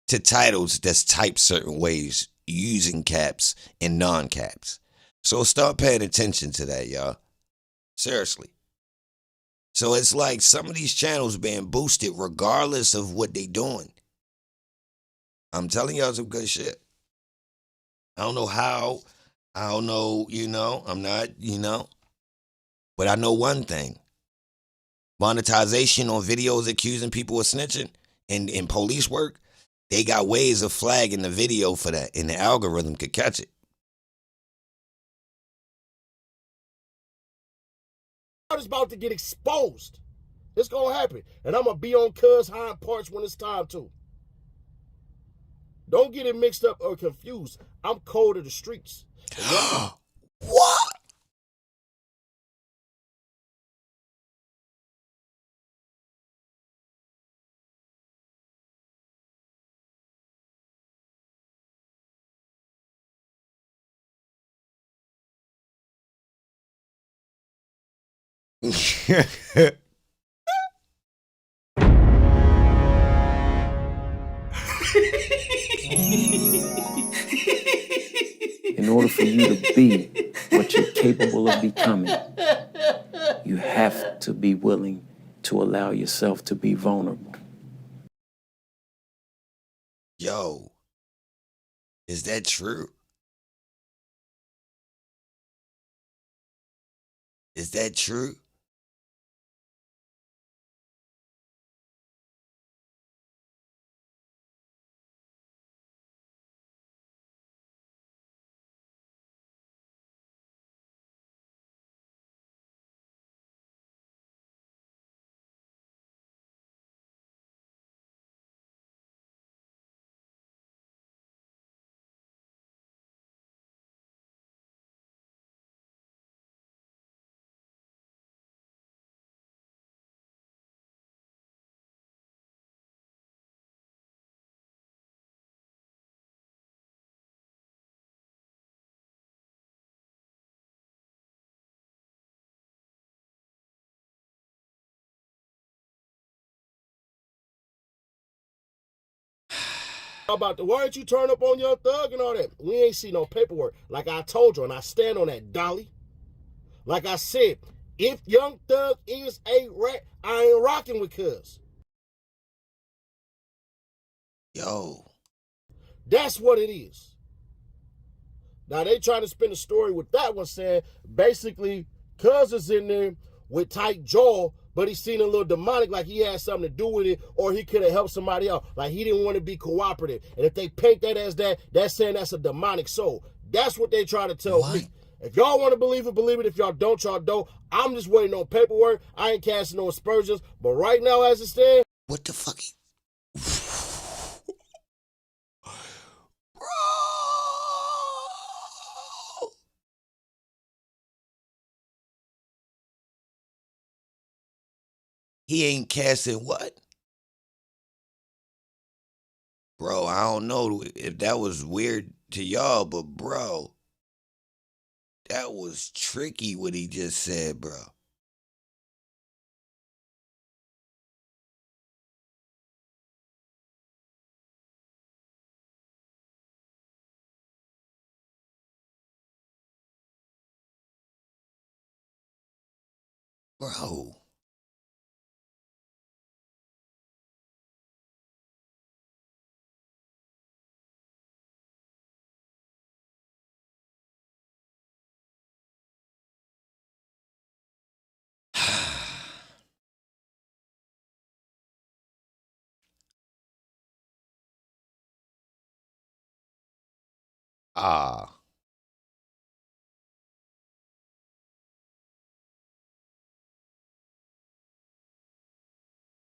to titles that's typed certain ways using caps and non-caps. So start paying attention to that, y'all. Seriously. So it's like some of these channels being boosted regardless of what they doing. I'm telling y'all some good shit. I don't know how. I don't know, I'm not, But I know one thing. Monetization on videos accusing people of snitching and in police work, they got ways of flagging the video for that, and the algorithm could catch it. It's about to get exposed. It's gonna happen. And I'm gonna be on cuz hind parts when it's time to. Don't get it mixed up or confused. I'm cold of the streets. What? In order for you to be what you're capable of becoming, you have to be willing to allow yourself to be vulnerable. Yo, is that true? Is that true? About why didn't you turn up on Young Thug and all that? We ain't see no paperwork. Like I told you, and I stand on that, Dolly. Like I said, if Young Thug is a rat, I ain't rocking with cuz. Yo. That's what it is. Now they trying to spin a story with that one saying basically cuz is in there with tight jaw, but he seen a little demonic, like he had something to do with it, or he could have helped somebody else. Like he didn't want to be cooperative. And if they paint that as that, that's saying that's a demonic soul. That's what they try to tell me. If y'all want to believe it, believe it. If y'all don't, y'all don't. I'm just waiting on paperwork. I ain't casting no aspersions. But right now, as it stands, what the fuck? He ain't casting what? Bro, I don't know if that was weird to y'all, but bro, that was tricky what he just said, bro. Bro. Ah.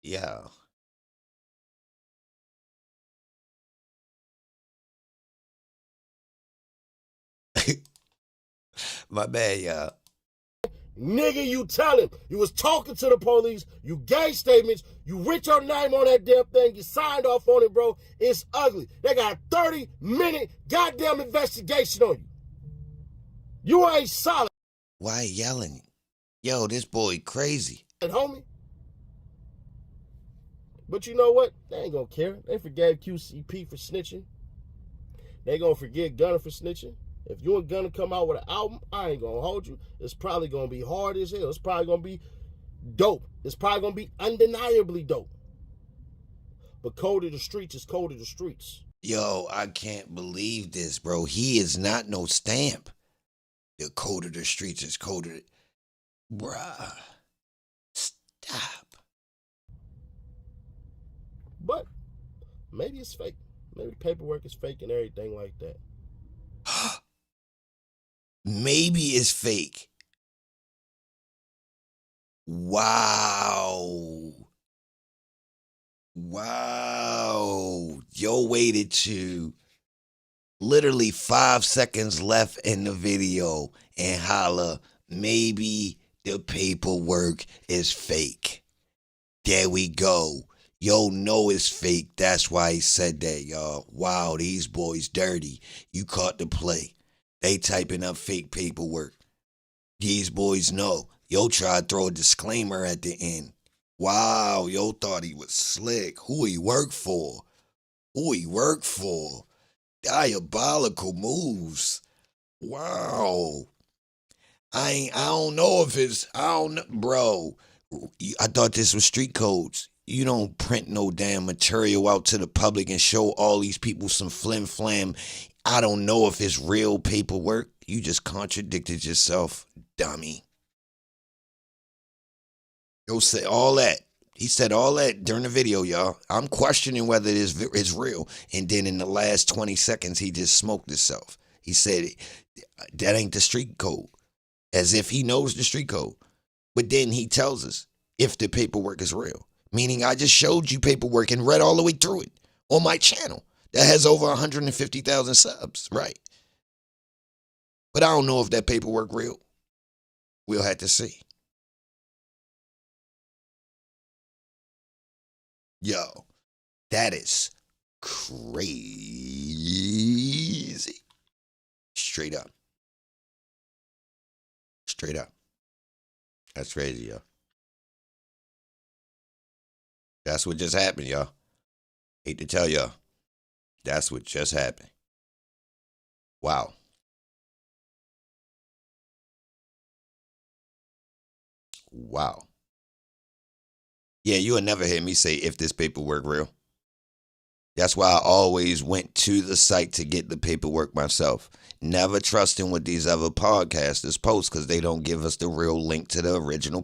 Yeah. My bad, y'all. nigga, you tell him. You was talking to the police. You gave statements. You writ your name on that damn thing. You signed off on it, bro. It's ugly. They got a 30-minute goddamn investigation on you. You ain't solid. Why yelling? Yo, this boy crazy. Homie. But you know what? They ain't gonna care. They forgave QCP for snitching. They gonna forget Gunna for snitching. If you and Gunna come out with an album, I ain't gonna hold you. It's probably gonna be hard as hell. It's probably gonna be dope. It's probably gonna be undeniably dope. But Code of the Streets is Code of the Streets. Yo, I can't believe this, bro. He is not no stamp. The Code of the Streets is Code of the... Bruh. Stop. But maybe it's fake. Maybe the paperwork is fake and everything like that. Maybe it's fake. Wow. Wow. Yo waited to literally 5 seconds left in the video and holla, maybe the paperwork is fake. There we go. Yo know it's fake. That's why he said that, y'all. Wow, these boys dirty. You caught the play. They typing up fake paperwork. These boys know. Yo tried to throw a disclaimer at the end. Wow, yo thought he was slick. Who he work for? Who he work for? Diabolical moves. Wow. I don't know if it's, bro. I thought this was street codes. You don't print no damn material out to the public and show all these people some flim flam. I don't know if it's real paperwork. You just contradicted yourself, dummy. Yo said all that. He said all that during the video, y'all. I'm questioning whether it's real. And then in the last 20 seconds, he just smoked himself. He said, that ain't the street code. As if he knows the street code. But then he tells us if the paperwork is real. Meaning I just showed you paperwork and read all the way through it on my channel. That has over 150,000 subs, right? But I don't know if that paperwork real. We'll have to see. Yo, that is crazy. Straight up. Straight up. That's crazy, yo. That's what just happened, y'all. Hate to tell y'all. That's what just happened. Wow. Wow. Yeah, you'll never hear me say if this paperwork real. That's why I always went to the site to get the paperwork myself. Never trusting what these other podcasters post because they don't give us the real link to the original